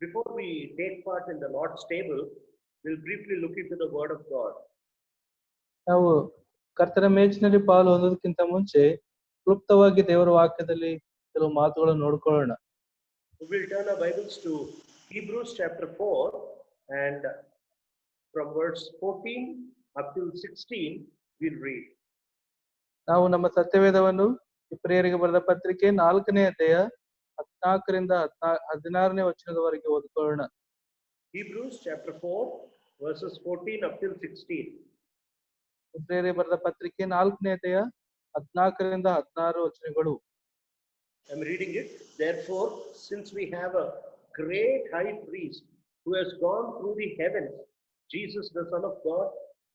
Before we take part in the Lord's table, we'll briefly look into the Word of God. ನಾವು ಕರ್ತನ ಮೇಜಿನಲ್ಲಿ ಪಾಲು ಹೊಂದೋದಕ್ಕಿಂತ ಮುಂಚೆ ಕ್ಲುಪ್ತವಾಗಿ ದೇವರ ವಾಕ್ಯದಲ್ಲಿ ಕೆಲವು ಮಾತುಗಳನ್ನು ನೋಡ್ಕೊಳ್ಳೋಣ. We'll turn our Bibles to Hebrews chapter 4, and from verse 14 up to 16 we'll read. ನಾವು ನಮ್ಮ ಸತ್ಯವೇದವನ್ನು ಇಬ್ರಿಯರಿಗೆ ಬರೆದ ಪತ್ರಿಕೆ 4ನೇ ಅಧ್ಯಾಯ 14ರಿಂದ 16ನೇ ವಚನದವರೆಗೆ ಓದಿಕೊಳ್ಳೋಣ. Hebrews chapter 4 verses 14 up till 16. ಇಬ್ರಿಯರಿಗೆ ಬರೆದ ಪತ್ರಿಕೆ 4ನೇ ಅಧ್ಯಾಯ 14ರಿಂದ 16 ವಚನಗಳು. I'm reading it. Therefore, since we have a great high priest who has gone through the heavens, Jesus the Son of God,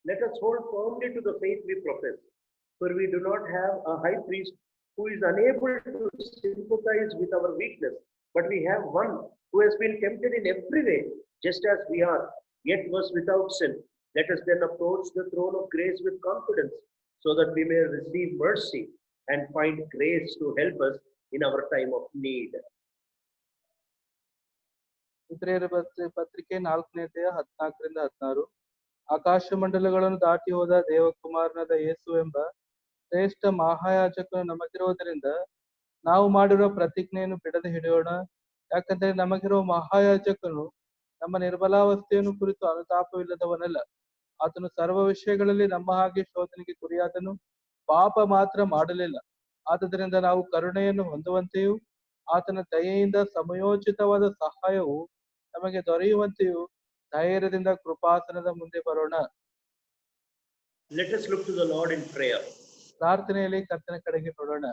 let us hold firmly to the faith we profess. For we do not have a high priest who is unable to sympathize with our weakness, but we have one who has been tempted in every way, just as we are, yet was without sin. Let us then approach the throne of grace with confidence, so that we may receive mercy and find grace to help us in our time of need. ಇಬ್ರಿಯರ ಪತ್ರಿಕೆ 4ನೇ ಅಧ್ಯಾಯ 14ರಿಂದ 16. ಆಕಾಶ ಮಂಡಲಗಳನ್ನು ದಾಟಿ ಹೋದ ದೇವಕುಮಾರನಾದ ಯೇಸು ಎಂಬ ಶ್ರೇಷ್ಠ ಮಹಾಯಾಜಕನು ನಮಗಿರುವುದರಿಂದ ನಾವು ಮಾಡಿರುವ ಪ್ರತಿಜ್ಞೆಯನ್ನು ಬಿಡದೆ ಹಿಡಿಯೋಣ. ಯಾಕಂದ್ರೆ ನಮಗಿರುವ ಮಹಾಯಾಜಕನು ನಮ್ಮ ನಿರ್ಬಲಾವಸ್ಥೆಯನ್ನು ಕುರಿತು ಅನುತಾಪವಿಲ್ಲದವನಲ್ಲ. ಆತನು ಸರ್ವ ವಿಷಯಗಳಲ್ಲಿ ನಮ್ಮ ಹಾಗೆ ಶೋಧನೆಗೆ ಗುರಿಯಾದನು, ಪಾಪ ಮಾತ್ರ ಮಾಡಲಿಲ್ಲ. ಆದುದರಿಂದ ನಾವು ಕರುಣೆಯನ್ನು ಹೊಂದುವಂತೆಯೂ ಆತನ ದಯೆಯಿಂದ ಸಮಯೋಚಿತವಾದ ಸಹಾಯವು ನಮಗೆ ದೊರೆಯುವಂತೆಯೂ ಧೈರ್ಯದಿಂದ ಕೃಪಾಸನದ ಮುಂದೆ ಬರೋಣ. Let us look to the Lord in prayer. ಪ್ರಾರ್ಥನೆಯಲ್ಲಿ ಕರ್ತನ ಕಡೆಗೆ ನೋಡೋಣ.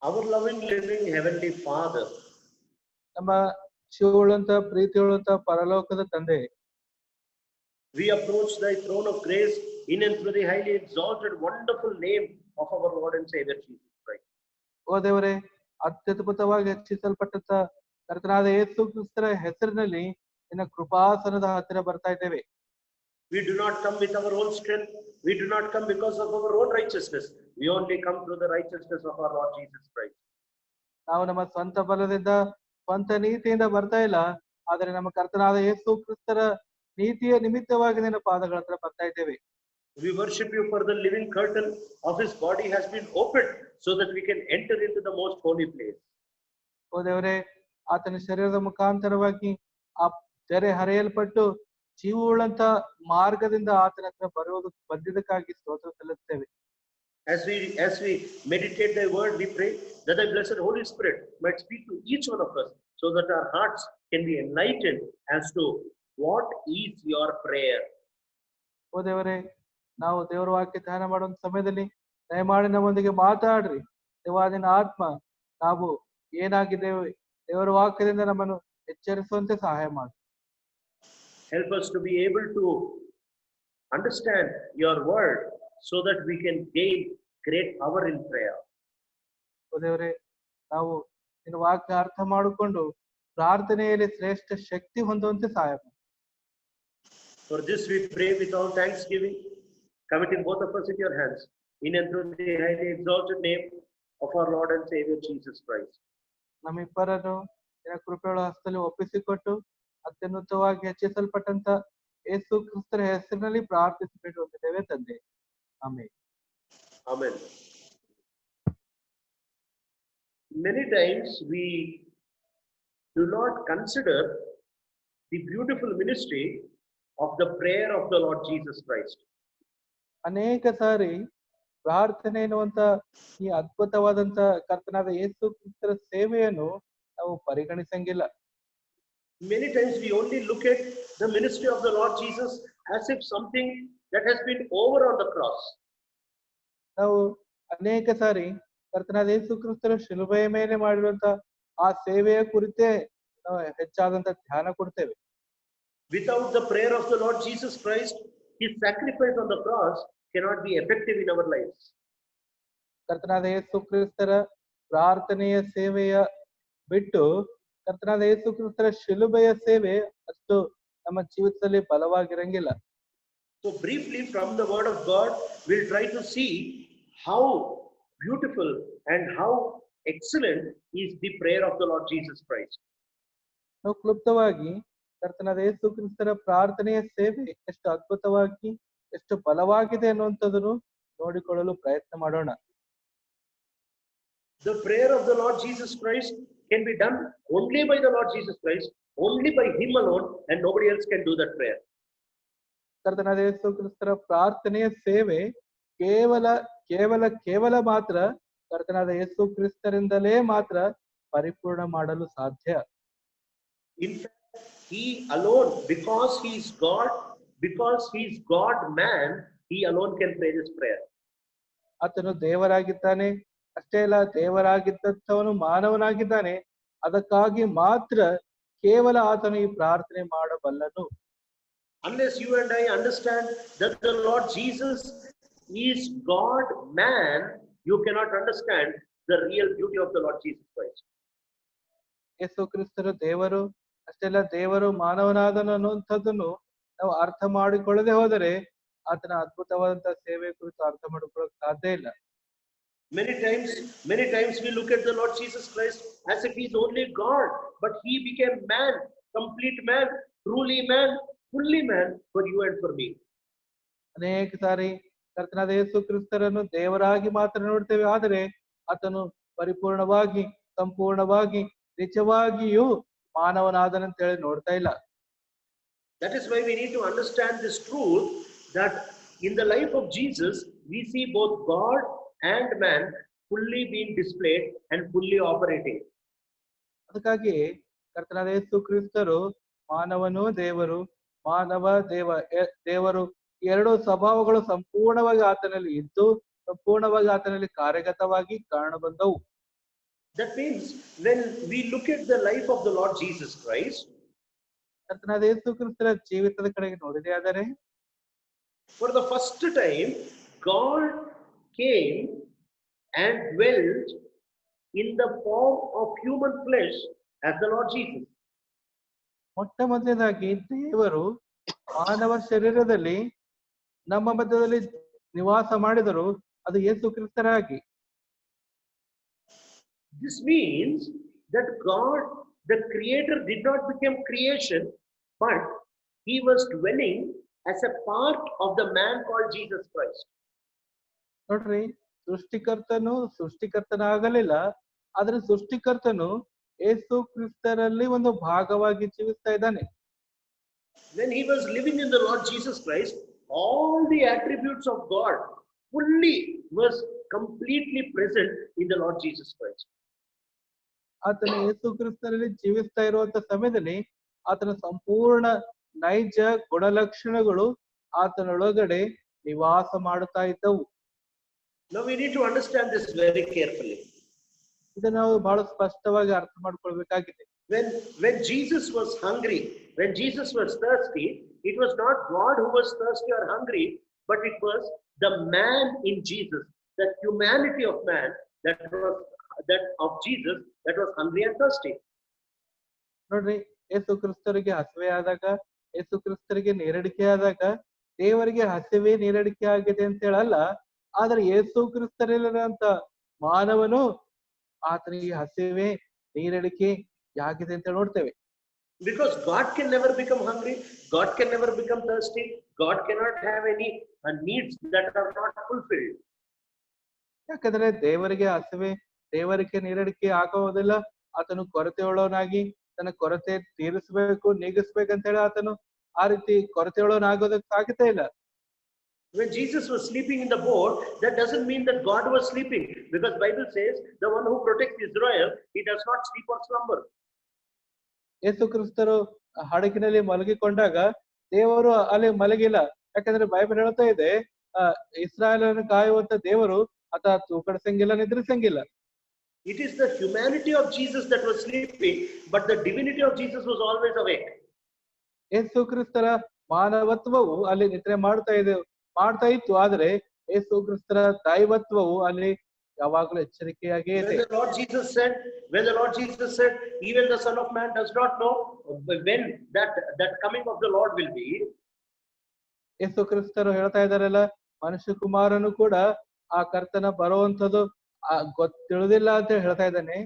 Our loving, living heavenly Father, ನಮ್ಮ ಶಿವಳುವಂತ ಪ್ರೀತಿಯುಳ್ಳಂತ ಪರಲೋಕದ ತಂದೆ, we approach thy throne of grace in and through the highly exalted, wonderful name of our Lord and Savior Jesus Christ. ಓ ದೇವರೇ, ಅತ್ಯದ್ಭುತವಾಗಿ ಹೆಚ್ಚಿಸಲ್ಪಟ್ಟಂತ ಕರ್ತನಾದ ಯೇಸು ಕ್ರಿಸ್ತರ ಹೆಸರಿನಲ್ಲಿ ನಿನ್ನ ಕೃಪಾಸನದ ಹತ್ತಿರ ಬರ್ತಾ ಇದ್ದೇವೆ. We do not come with our own strength. We do not come because of our own righteousness. We only come through the righteousness of our Lord Jesus Christ. ನಾವು ನಮ್ಮ ಸ್ವಂತ ಬಲದಿಂದ ಸ್ವಂತ ನೀತಿಯಿಂದ ಬರ್ತಾ ಇಲ್ಲ, ಆದರೆ ನಮ್ಮ ಕರ್ತನಾದ ಯೇಸು ಕ್ರಿಸ್ತರ ನೀತಿಯ ನಿಮಿತ್ತವಾಗಿ ನಿನ್ನ ಪಾದಗಳ ಹತ್ರ ಬರ್ತಾ ಇದ್ದೇವೆ. We worship you for the living curtain of his body has been opened so that we can enter into the most holy place. ಓ ದೇವರೇ, ಆತನ ಶರೀರದ ಮುಖಾಂತರವಾಗಿ ಆ ತೆರೆ ಹರಿಯಲ್ಪಟ್ಟು ಜೀವವುಳ್ಳಂತ ಮಾರ್ಗದಿಂದ ಆತನ ಹತ್ರ ಬಂದಿದ್ದಕ್ಕಾಗಿ ಸ್ತೋತ್ರ ಸಲ್ಲಿಸುತ್ತೇವೆ. As we meditate thy word, we pray that thy blessed Holy Spirit might speak to each one of us so that our hearts can be enlightened as to what is your prayer. ಓ ದೇವರೇ, ನಾವು ದೇವರ ವಾಕ್ಯ ಧ್ಯಾನ ಮಾಡುವ ಸಮಯದಲ್ಲಿ ದಯಮಾಡಿ ನಮ್ಮೊಂದಿಗೆ ಮಾತಾಡ್ರಿ. ದೇವಾದಿನ ಆತ್ಮ ನಾವು ಏನಾಗಿದ್ದೇವೆ ದೇವರ ವಾಕ್ಯದಿಂದ ನಮ್ಮನ್ನು ಎಚ್ಚರಿಸುವಂತೆ ಸಹಾಯ ಮಾಡಿ. Help us to be able to understand your word so that we can gain great power in prayer. ಓ ದೇವರೇ, ನಾವು ನಿನ್ನ ವಾಕ್ಯ ಅರ್ಥ ಮಾಡಿಕೊಂಡು ಪ್ರಾರ್ಥನೆಯಲ್ಲಿ ಶ್ರೇಷ್ಠ ಶಕ್ತಿ ಹೊಂದುವಂತೆ ಸಹಾಯ ಮಾಡಿ. For this we pray with all thanksgiving, committing both of us in your hands, in and through the highly exalted name of our Lord and Savior Jesus Christ. ನಮ್ಮಿಬ್ಬರನ್ನು ನಿನ್ನ ಕೃಪೆಗಳ ಹಸ್ತದಲ್ಲಿ ಒಪ್ಪಿಸಿಕೊಟ್ಟು ಅತ್ಯುನ್ನತವಾಗಿ ಹೆಚ್ಚಿಸಲ್ಪಟ್ಟಂತ ಯೇಸು ಕ್ರಿಸ್ತರ ಹೆಸರಿನಲ್ಲಿ ಪ್ರಾರ್ಥಿಸಿಬಿಡುತ್ತೇವೆ ತಂದೆ. Amen. Amen. Many times we do not consider the beautiful ministry of the prayer of the Lord Jesus Christ. ಅನೇಕ ಸಾರಿ ಪ್ರಾರ್ಥನೆ ಎನ್ನುವಂತ ಈ ಅದ್ಭುತವಾದಂತ ಕರ್ತನಾದ ಯೇಸು ಕ್ರಿಸ್ತರ ಸೇವೆಯನ್ನು ನಾವು ಪರಿಗಣಿಸಂಗಿಲ್ಲ. Many times we only look at the ministry of the Lord Jesus as if something that has been over on the cross. ನಾವು ಅನೇಕ ಸಾರಿ ಕರ್ತನಾದ ಯೇಸು ಕ್ರಿಸ್ತರ ಶಿಲುಬೆಯ ಮೇಲೆ ಮಾಡಿರುವಂತ ಆ ಸೇವೆಯ ಕುರಿತೇ ನಾವು ಹೆಚ್ಚಾದಂತ ಧ್ಯಾನ ಕೊಡ್ತೇವೆ. Without the prayer of the Lord Jesus Christ, his sacrifice on the cross cannot be effective in our lives. ಕರ್ತನಾದ ಯೇಸು ಕ್ರಿಸ್ತರ ಪ್ರಾರ್ಥನೆಯ ಸೇವೆಯ ಬಿಟ್ಟು ಕರ್ತನಾದ ಯೇಸು ಕ್ರಿಸ್ತರ ಶಿಲುಬೆಯ ಸೇವೆ ಅಷ್ಟು ನಮ್ಮ ಜೀವಿತದಲ್ಲಿ ಬಲವಾಗಿರಂಗಿಲ್ಲ. So briefly from the word of God, we'll try to see how beautiful and how excellent is the prayer of the Lord Jesus Christ. ನಾವು ಕ್ಲುಪ್ತವಾಗಿ ಕರ್ತನಾದ ಯೇಸು ಕ್ರಿಸ್ತರ ಪ್ರಾರ್ಥನೆಯ ಸೇವೆ ಎಷ್ಟು ಅದ್ಭುತವಾಗಿ ಎಷ್ಟು ಬಲವಾಗಿದೆ ಅನ್ನುವಂಥದ್ದನ್ನು ನೋಡಿಕೊಳ್ಳಲು ಪ್ರಯತ್ನ ಮಾಡೋಣ. The prayer of the Lord Jesus Christ can be done only by the Lord Jesus Christ, only by Him alone, and nobody else can do that prayer. ಕರ್ತನಾದ ಯೇಸು ಕ್ರಿಸ್ತರ ಪ್ರಾರ್ಥನೆಯ ಸೇವೆ ಕೇವಲ ಕೇವಲ ಕೇವಲ ಮಾತ್ರ ಕರ್ತನಾದ ಯೇಸು ಕ್ರಿಸ್ತರಿಂದಲೇ ಮಾತ್ರ ಪರಿಪೂರ್ಣ ಮಾಡಲು ಸಾಧ್ಯ. In fact, He alone, because He is God man, He alone can pray this prayer. ಆತನು ದೇವರಾಗಿದ್ದಾನೆ, ಅಷ್ಟೇ ಅಲ್ಲ ದೇವರಾಗಿದ್ದಂಥವನು ಮಾನವನಾಗಿದ್ದಾನೆ, ಅದಕ್ಕಾಗಿ ಮಾತ್ರ ಕೇವಲ ಆತನು ಈ ಪ್ರಾರ್ಥನೆ ಮಾಡಬಲ್ಲನು. Unless you and I understand that the Lord Jesus is God man, you cannot understand the real beauty of the Lord Jesus Christ. ಯೇಸು ಕ್ರಿಸ್ತರು ದೇವರು, ಅಷ್ಟೇ ಅಲ್ಲ ದೇವರು ಮಾನವನಾದನು ಅನ್ನುವಂಥದ್ದನ್ನು ನಾವು ಅರ್ಥ ಮಾಡಿಕೊಳ್ಳದೆ ಹೋದರೆ ಆತನ ಅದ್ಭುತವಾದಂತಹ ಸೇವೆ ಕುರಿತು ಅರ್ಥ ಮಾಡಿಕೊಳ್ಳೋಕೆ ಸಾಧ್ಯ ಇಲ್ಲ. Many times we look at the Lord Jesus Christ as if He is only God, but He became man, complete man, truly man, fully man for you and for me. ಅನೇಕ ಸಾರಿ ಕರ್ತನಾದ ಯೇಸು ಕ್ರಿಸ್ತರನ್ನು ದೇವರಾಗಿ ಮಾತ್ರ ನೋಡ್ತೇವೆ, ಆದರೆ ಆತನು ಪರಿಪೂರ್ಣವಾಗಿ ಸಂಪೂರ್ಣವಾಗಿ ನಿಜವಾಗಿಯೂ ಮಾನವನಾದನಂತೇಳಿ ನೋಡ್ತಾ ಇಲ್ಲ. That is why we need to understand this truth that in the life of Jesus we see both God and man fully being displayed and fully operating. ಅದಕ್ಕಾಗಿ ಕರ್ತನಾದ ಯೇಸು ಕ್ರಿಸ್ತರು ಮಾನವನು ದೇವರು, ಮಾನವ ದೇವರು ಎರಡು ಸ್ವಭಾವಗಳು ಸಂಪೂರ್ಣವಾಗಿ ಆತನಲ್ಲಿ ಇದ್ದು ಸಂಪೂರ್ಣವಾಗಿ ಆತನಲ್ಲಿ ಕಾರ್ಯಗತವಾಗಿ ಕಾರಣ ಬಂದವು. That means when we look at the life of the Lord Jesus Christ, ಕರ್ತನಾದ ಯೇಸು ಕ್ರಿಸ್ತರ ಜೀವಿತದ ಕಡೆಗೆ ನೋಡಿದೆ ಆದರೆ for the first time God came and dwelt in the form of human flesh as the Lord Jesus. ಮೊಟ್ಟ ಮೊದಲನೇದಾಗಿ ದೇವರು ಮಾನವ ಶರೀರದಲ್ಲಿ ನಮ್ಮ ಮಧ್ಯದಲ್ಲಿ ನಿವಾಸ ಮಾಡಿದರು, ಅದು ಯೇಸು ಕ್ರಿಸ್ತರಾಗಿ. This means that God, the Creator, did not become creation, but He was dwelling as a part of the man called Jesus Christ. ನೋಡ್ರಿ, ಸೃಷ್ಟಿಕರ್ತನು ಸೃಷ್ಟಿಕರ್ತನಾಗಲಿಲ್ಲ, ಆದ್ರೆ ಸೃಷ್ಟಿಕರ್ತನು ಯೇಸು ಕ್ರಿಸ್ತರಲ್ಲಿ ಒಂದು ಭಾಗವಾಗಿ ಜೀವಿಸ್ತಾ ಇದ್ದಾನೆ. When He was living in the Lord Jesus Christ, all the attributes of God fully was completely present in the Lord Jesus Christ. ಆತನ ಯೇಸು ಕ್ರಿಸ್ತರಲ್ಲಿ ಜೀವಿಸ್ತಾ ಇರುವಂತ ಸಮಯದಲ್ಲಿ ಆತನ ಸಂಪೂರ್ಣ ನೈಜ ಗುಣಲಕ್ಷಣಗಳು ಆತನೊಳಗಡೆ ನಿವಾಸ ಮಾಡುತ್ತಾ ಇದ್ದವು. Now we need to understand this very carefully. ಇದನ್ನ ನಾವು ಬಹಳ ಸ್ಪಷ್ಟವಾಗಿ ಅರ್ಥ ಮಾಡ್ಕೊಳ್ಬೇಕಾಗಿದೆ. When Jesus was hungry, when Jesus was thirsty, it was not God who was thirsty or hungry, but it was the man in Jesus, the humanity of man that of Jesus that was hungry and thirsty. ನೋಡ್ರಿ, ಯೇಸು ಕ್ರಿಸ್ತರಿಗೆ ಹಸಿವೆ ಆದಾಗ, ಯೇಸು ಕ್ರಿಸ್ತರಿಗೆ ನೀರಡಿಕೆ ಆದಾಗ ದೇವರಿಗೆ ಹಸಿವೆ ನೀರಡಿಕೆ ಆಗಿದೆ ಅಂತ ಹೇಳಲ್ಲ, ಆದ್ರೆ ಯೇಸು ಕ್ರಿಸ್ತರಲ್ಲಿರುವಂತ ಮಾನವನು ಆತನಿಗೆ ಹಸಿವೆ ನೀರಡಿಕೆ ಆಗಿದೆ ಅಂತ ನೋಡ್ತೇವೆ. Because God can never become hungry, God can never become thirsty, God cannot have any needs that are not fulfilled. ಯಾಕಂದ್ರೆ ದೇವರಿಗೆ ಹಸಿವೆ ದೇವರಿಗೆ ನೀರಡಿಕೆ ಆಗೋದಿಲ್ಲ. ಆತನು ಕೊರತೆಯುಳ್ಳವನಾಗಿ ತನ್ನ ಕೊರತೆ ತೀರಿಸಬೇಕು ನೀಗಿಸ್ಬೇಕಂತ ಹೇಳಿ ಆತನು ಆ ರೀತಿ ಕೊರತೆಯುಳ್ಳವನಾಗೋದಕ್ಕೆ ಸಾಧ್ಯತೆ ಇಲ್ಲ. When Jesus was sleeping in the boat, that doesn't mean that God was sleeping, because Bible says the one who protects Israel, he does not sleep or slumber. ಯೇಸು ಕ್ರಿಸ್ತರು ಹಡಗಿನಲ್ಲಿ ಮಲಗಿಕೊಂಡಾಗ ದೇವರು ಅಲ್ಲಿ ಮಲಗಿಲ್ಲ. ಯಾಕಂದ್ರೆ ಬೈಬಲ್ ಹೇಳ್ತಾ ಇದೆ, ಇಸ್ರಾಯೇಲನ್ನು ಕಾಯುವಂತ ದೇವರು ಆತ ತೂಕಡಿಸಂಗಿಲ್ಲ ನಿದ್ರಿಸಂಗಿಲ್ಲ. It is the humanity of Jesus that was sleeping, but the divinity of Jesus was always awake. ಯೇಸು ಕ್ರಿಸ್ತರ ಮಾನವತ್ವವು ಅಲ್ಲಿ ನಿದ್ರೆ ಮಾಡ್ತಾ ಇತ್ತು, ಆದ್ರೆ ಯೇಸು ಕ್ರಿಸ್ತರ ದೈವತ್ವವು ಅಲ್ಲಿ ಯಾವಾಗಲೂ ಎಚ್ಚರಿಕೆಯಾಗೇ ಇದೆ. When the Lord Jesus said, even the Son of Man does not know when that coming of the Lord will be. ಯೇಸು ಕ್ರಿಸ್ತರು ಹೇಳ್ತಾ ಇದಾರಲ್ಲ, ಮನುಷ್ಯ ಕುಮಾರನು ಕೂಡ ಆ ಕರ್ತನ ಬರುವಂತದ್ದು ತಿಳಿದಿಲ್ಲ ಅಂತ ಹೇಳ್ತಾ ಇದ್ದಾನೆ.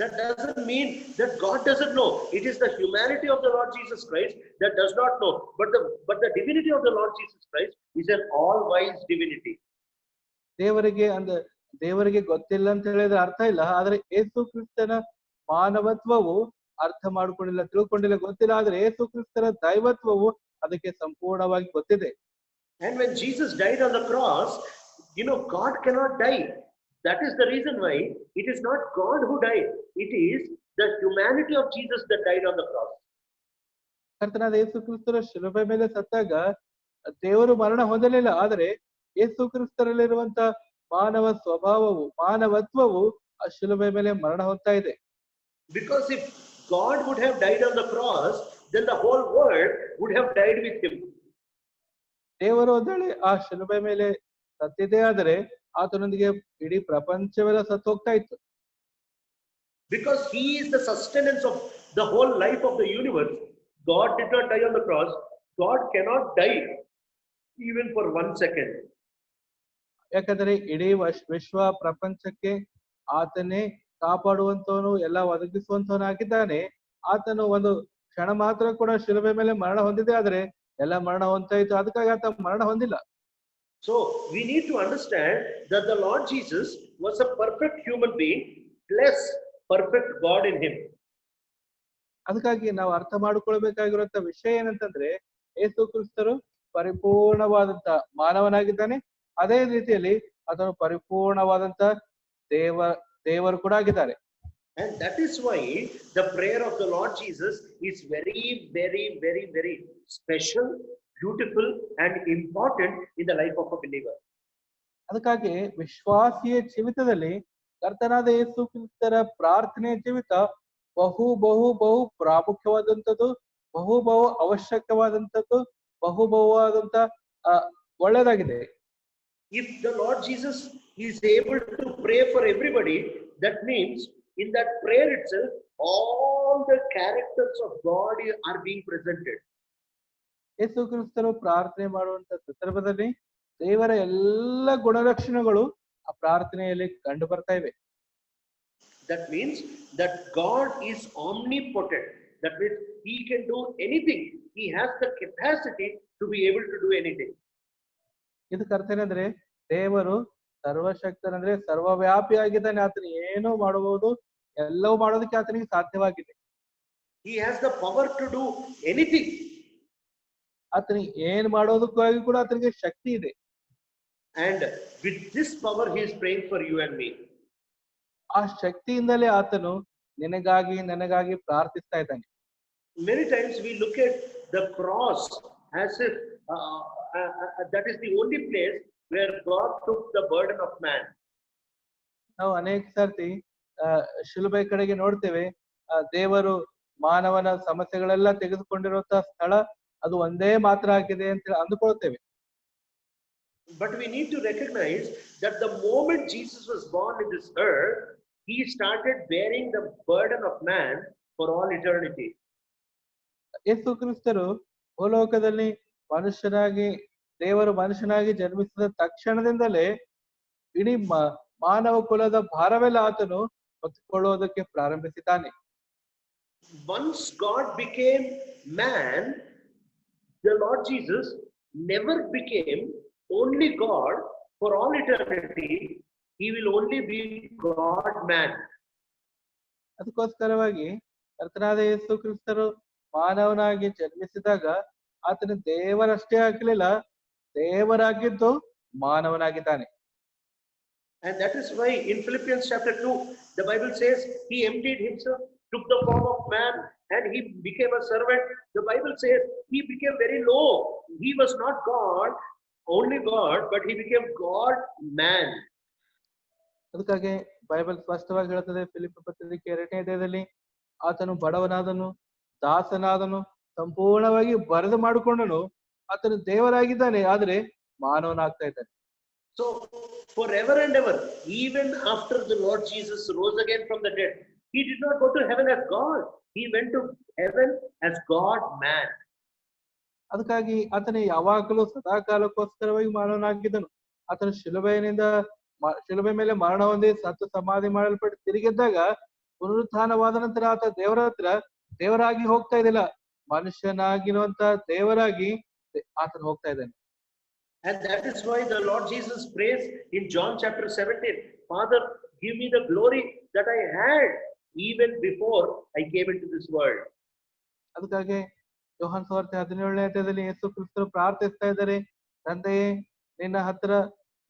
That doesn't mean that God doesn't know. It is the humanity of the Lord Jesus Christ that does not know. But the divinity of the Lord Jesus Christ is an all-wise divinity. ದೇವರಿಗೆ ದೇವರಿಗೆ ಗೊತ್ತಿಲ್ಲ ಅಂತ ಹೇಳಿದ್ರೆ ಅರ್ಥ ಇಲ್ಲ. ಆದ್ರೆ ಯೇಸು ಕ್ರಿಸ್ತನ ಮಾನವತ್ವವು ಅರ್ಥ ಮಾಡ್ಕೊಂಡಿಲ್ಲ, ತಿಳ್ಕೊಂಡಿಲ್ಲ, ಗೊತ್ತಿಲ್ಲ. ಆದ್ರೆ ಯೇಸು ಕ್ರಿಸ್ತನ ದೈವತ್ವವು ಅದಕ್ಕೆ ಸಂಪೂರ್ಣವಾಗಿ ಗೊತ್ತಿದೆ. And when Jesus died on the cross, God cannot die. That is the reason why it is not God who died. It is the humanity of Jesus that died on the cross. ಕರ್ತನಾದ ಯೇಸು ಕ್ರಿಸ್ತನ ಶಿಲುಬೆ ಮೇಲೆ ಸತ್ತಾಗ ದೇವರು ಮರಣ ಹೊಂದಲಿಲ್ಲ. ಆದರೆ ಯೇಸು ಕ್ರಿಸ್ತರಲ್ಲಿರುವಂತ ಮಾನವ ಸ್ವಭಾವವು, ಮಾನವತ್ವವು ಆ ಶಿಲುಬೆ ಮೇಲೆ ಮರಣ ಹೊಂದ್ತಾ ಇದೆ. Because if God would have died on the cross, then the whole world would have died with him. ದೇವರು ಒಂದೇಳೆ ಆ ಶಿಲುಬೆ ಮೇಲೆ ಸತ್ತಿದೆ ಆದರೆ ಆತನೊಂದಿಗೆ ಇಡೀ ಪ್ರಪಂಚವೆಲ್ಲ ಸತ್ತು ಹೋಗ್ತಾ ಇತ್ತು. Because he is the sustenance of the whole life of the universe. God did not die on the cross. God cannot die even for 1 second. ಯಾಕಂದ್ರೆ ಇಡೀ ವಿಶ್ವ ಪ್ರಪಂಚಕ್ಕೆ ಆತನೇ ಕಾಪಾಡುವಂತವನು, ಎಲ್ಲ ಒದಗಿಸುವಂತವನಾಗಿದ್ದಾನೆ. ಆತನು ಒಂದು ಕ್ಷಣ ಮಾತ್ರ ಕೂಡ ಶಿಲುಬೆ ಮೇಲೆ ಮರಣ ಹೊಂದಿದೆ, ಆದ್ರೆ ಎಲ್ಲ ಮರಣ ಹೊಂದ್ತಾ ಇತ್ತು. ಅದಕ್ಕಾಗಿ ಆತ ಮರಣ ಹೊಂದಿಲ್ಲ. So we need to understand that the Lord Jesus was a perfect human being plus perfect God in him. ಅದಕ್ಕಾಗಿ ನಾವು ಅರ್ಥ ಮಾಡಿಕೊಳ್ಬೇಕಾಗಿರುವಂತ ವಿಷಯ ಏನಂತಂದ್ರೆ, ಯೇಸು ಕ್ರಿಸ್ತರು ಪರಿಪೂರ್ಣವಾದಂತ ಮಾನವನಾಗಿದ್ದಾನೆ, ಅದೇ ರೀತಿಯಲ್ಲಿ ಆತನು ಪರಿಪೂರ್ಣವಾದಂತ ದೇವರು ಕೂಡ ಆಗಿದ್ದಾರೆ. And that is why the prayer of the Lord Jesus is very, very, very, very special, beautiful and important in the life of a believer. ಅದಕ್ಕಾಗಿ ವಿಶ್ವಾಸಿಯ ಜೀವಿತದಲ್ಲಿ ಕರ್ತನಾದ ಯೇಸು ಕ್ರಿಸ್ತರ ಪ್ರಾರ್ಥನೆಯ ಜೀವಿತ ಬಹು ಬಹು ಬಹು ಪ್ರಾಮುಖ್ಯವಾದಂಥದ್ದು, ಬಹು ಬಹು ಅವಶ್ಯಕವಾದಂಥದ್ದು, ಬಹುವಾದಂತ ಒಳ್ಳೆಯದಾಗಿದೆ. If the Lord Jesus is able to pray for everybody, that means in that prayer itself all the characters of God are being presented. ಯೇಸು ಕ್ರಿಸ್ತರು ಪ್ರಾರ್ಥನೆ ಮಾಡುವಂತ ಸಂದರ್ಭದಲ್ಲಿ ದೇವರ ಎಲ್ಲ ಗುಣಲಕ್ಷಣಗಳು ಆ ಪ್ರಾರ್ಥನೆಯಲ್ಲಿ ಕಂಡು ಬರ್ತಾ ಇವೆ. That means that God is omnipotent. That means he can do anything. He has the capacity to be able to do anything. ಇದಕ್ಕೆ ಅರ್ಥ ಏನಂದ್ರೆ, ದೇವರು ಸರ್ವಶಕ್ತನಂದ್ರೆ ಸರ್ವವ್ಯಾಪಿಯಾಗಿದ್ದಾನೆ. ಆತನು ಏನೋ ಮಾಡಬಹುದು, ಎಲ್ಲವೂ ಮಾಡೋದಕ್ಕೆ ಆತನಿಗೆ ಸಾಧ್ಯವಾಗಿದೆ. He has the power to do anything. ಆತನಿಗೆ ಏನ್ ಮಾಡೋದಕ್ಕಾಗಿ ಕೂಡ ಆತನಿಗೆ ಶಕ್ತಿ ಇದೆ. And with this power he is praying for you and me. ಆ ಶಕ್ತಿಯಿಂದಲೇ ಆತನು ನಿನಗಾಗಿ ನನಗಾಗಿ ಪ್ರಾರ್ಥಿಸ್ತಾ ಇದ್ದಾನೆ. Many times we look at the cross as if that is the only place where God took the burden of man. ನಾವು ಅನೇಕ ಸರ್ತಿ ಶಿಲುಬೆ ಕಡೆಗೆ ನೋಡ್ತೇವೆ. ದೇವರು ಮಾನವನ ಸಮಸ್ಯೆಗಳೆಲ್ಲ ತೆಗೆದುಕೊಂಡಿರುವಂತ ಸ್ಥಳ ಅದು ಒಂದೇ ಮಾತ್ರ ಆಗಿದೆ ಅಂತ ಅಂದುಕೊಳ್ತೇವೆ. But we need to recognize that the moment Jesus was born in this earth, he started bearing the burden of man for all eternity. ಯೇಸು ಕ್ರಿಸ್ತರು ಭೂಲೋಕದಲ್ಲಿ ದೇವರು ಮನುಷ್ಯನಾಗಿ ಜನ್ಮಿಸಿದ ತಕ್ಷಣದಿಂದಲೇ ಇಡೀ ಮಾನವ ಕುಲದ ಭಾರವೆಲ್ಲ ಆತನು ಹೊತ್ತುಕೊಳ್ಳುವುದಕ್ಕೆ ಪ್ರಾರಂಭಿಸಿದ್ದಾನೆ. Once God became man, the Lord Jesus never became only God for all eternity. He will only be God man. ಅದಕ್ಕೋಸ್ಕರವಾಗಿ ಕರ್ತನಾದ ಯೇಸು ಕ್ರಿಸ್ತರು ಮಾನವನಾಗಿ ಜನ್ಮಿಸಿದಾಗ ಆತನು ದೇವರಷ್ಟೇ ಆಗಲಿಲ್ಲ, ದೇವರಾಗಿದ್ದು ಮಾನವನಾಗಿದ್ದಾನೆ. And that is why in Philippians chapter 2, the Bible says he emptied himself, took the form of man, and he became a servant. The Bible says he became very low. He was not God, only God, but he became God man. ಅದಕ್ಕಾಗಿ Bible ಸ್ಪಷ್ಟವಾಗಿ ಹೇಳ್ತದೆ, ಫಿಲಿಪ್ಪಿ ಪತ್ರಿಕೆ 2ನೇ ಅಧ್ಯಾಯದಲ್ಲಿ ಆತನು ಬಡವನಾದನು, ದಾಸನಾದನು, ಸಂಪೂರ್ಣವಾಗಿ ಬರೆದು ಮಾಡಿಕೊಂಡನು. ಆತನು ದೇವರಾಗಿದ್ದಾನೆ, ಆದ್ರೆ ಮಾನವನಾಗ್ತಾ ಇದ್ದಾನೆ. So forever and ever, even after the Lord Jesus rose again from the dead, he did not go to heaven as God. He went to heaven as God man. ಅದಕ್ಕಾಗಿ ಆತನು ಯಾವಾಗಲೂ ಸದಾ ಕಾಲಕ್ಕೋಸ್ಕರವಾಗಿ ಮಾನವನಾಗಿದ್ದನು. ಆತನು ಶಿಲುಬೆ ಮೇಲೆ ಮರಣ ಹೊಂದಿ ಸತ್ತು ಸಮಾಧಿ ಮಾಡಲ್ಪಟ್ಟು ತಿರುಗಿದ್ದಾಗ ಪುನರುತ್ಥಾನವಾದ ನಂತರ ಆತ ದೇವರ ಹತ್ರ ದೇವರಾಗಿ ಹೋಗ್ತಾ ಇದ್ದಿಲ್ಲ, ಮನುಷ್ಯನಾಗಿರುವಂತ ದೇವರಾಗಿ ಆತನು ಹೋಗ್ತಾ ಇದ್ದಾನೆ. And that is why the Lord Jesus prays in John chapter 17, Father, give me the glory that I had even before I came into this world. ಅದಕ್ಕಾಗಿ ಯೋಹಾನ್ ಸುವಾರ್ತೆ 17ನೇ ಅಧ್ಯಾಯದಲ್ಲಿ ಯೇಸು ಕ್ರಿಸ್ತರು ಪ್ರಾರ್ಥಿಸ್ತಾ ಇದ್ದಾರೆ, ತಂದೆಯೇ ನಿನ್ನ ಹತ್ರ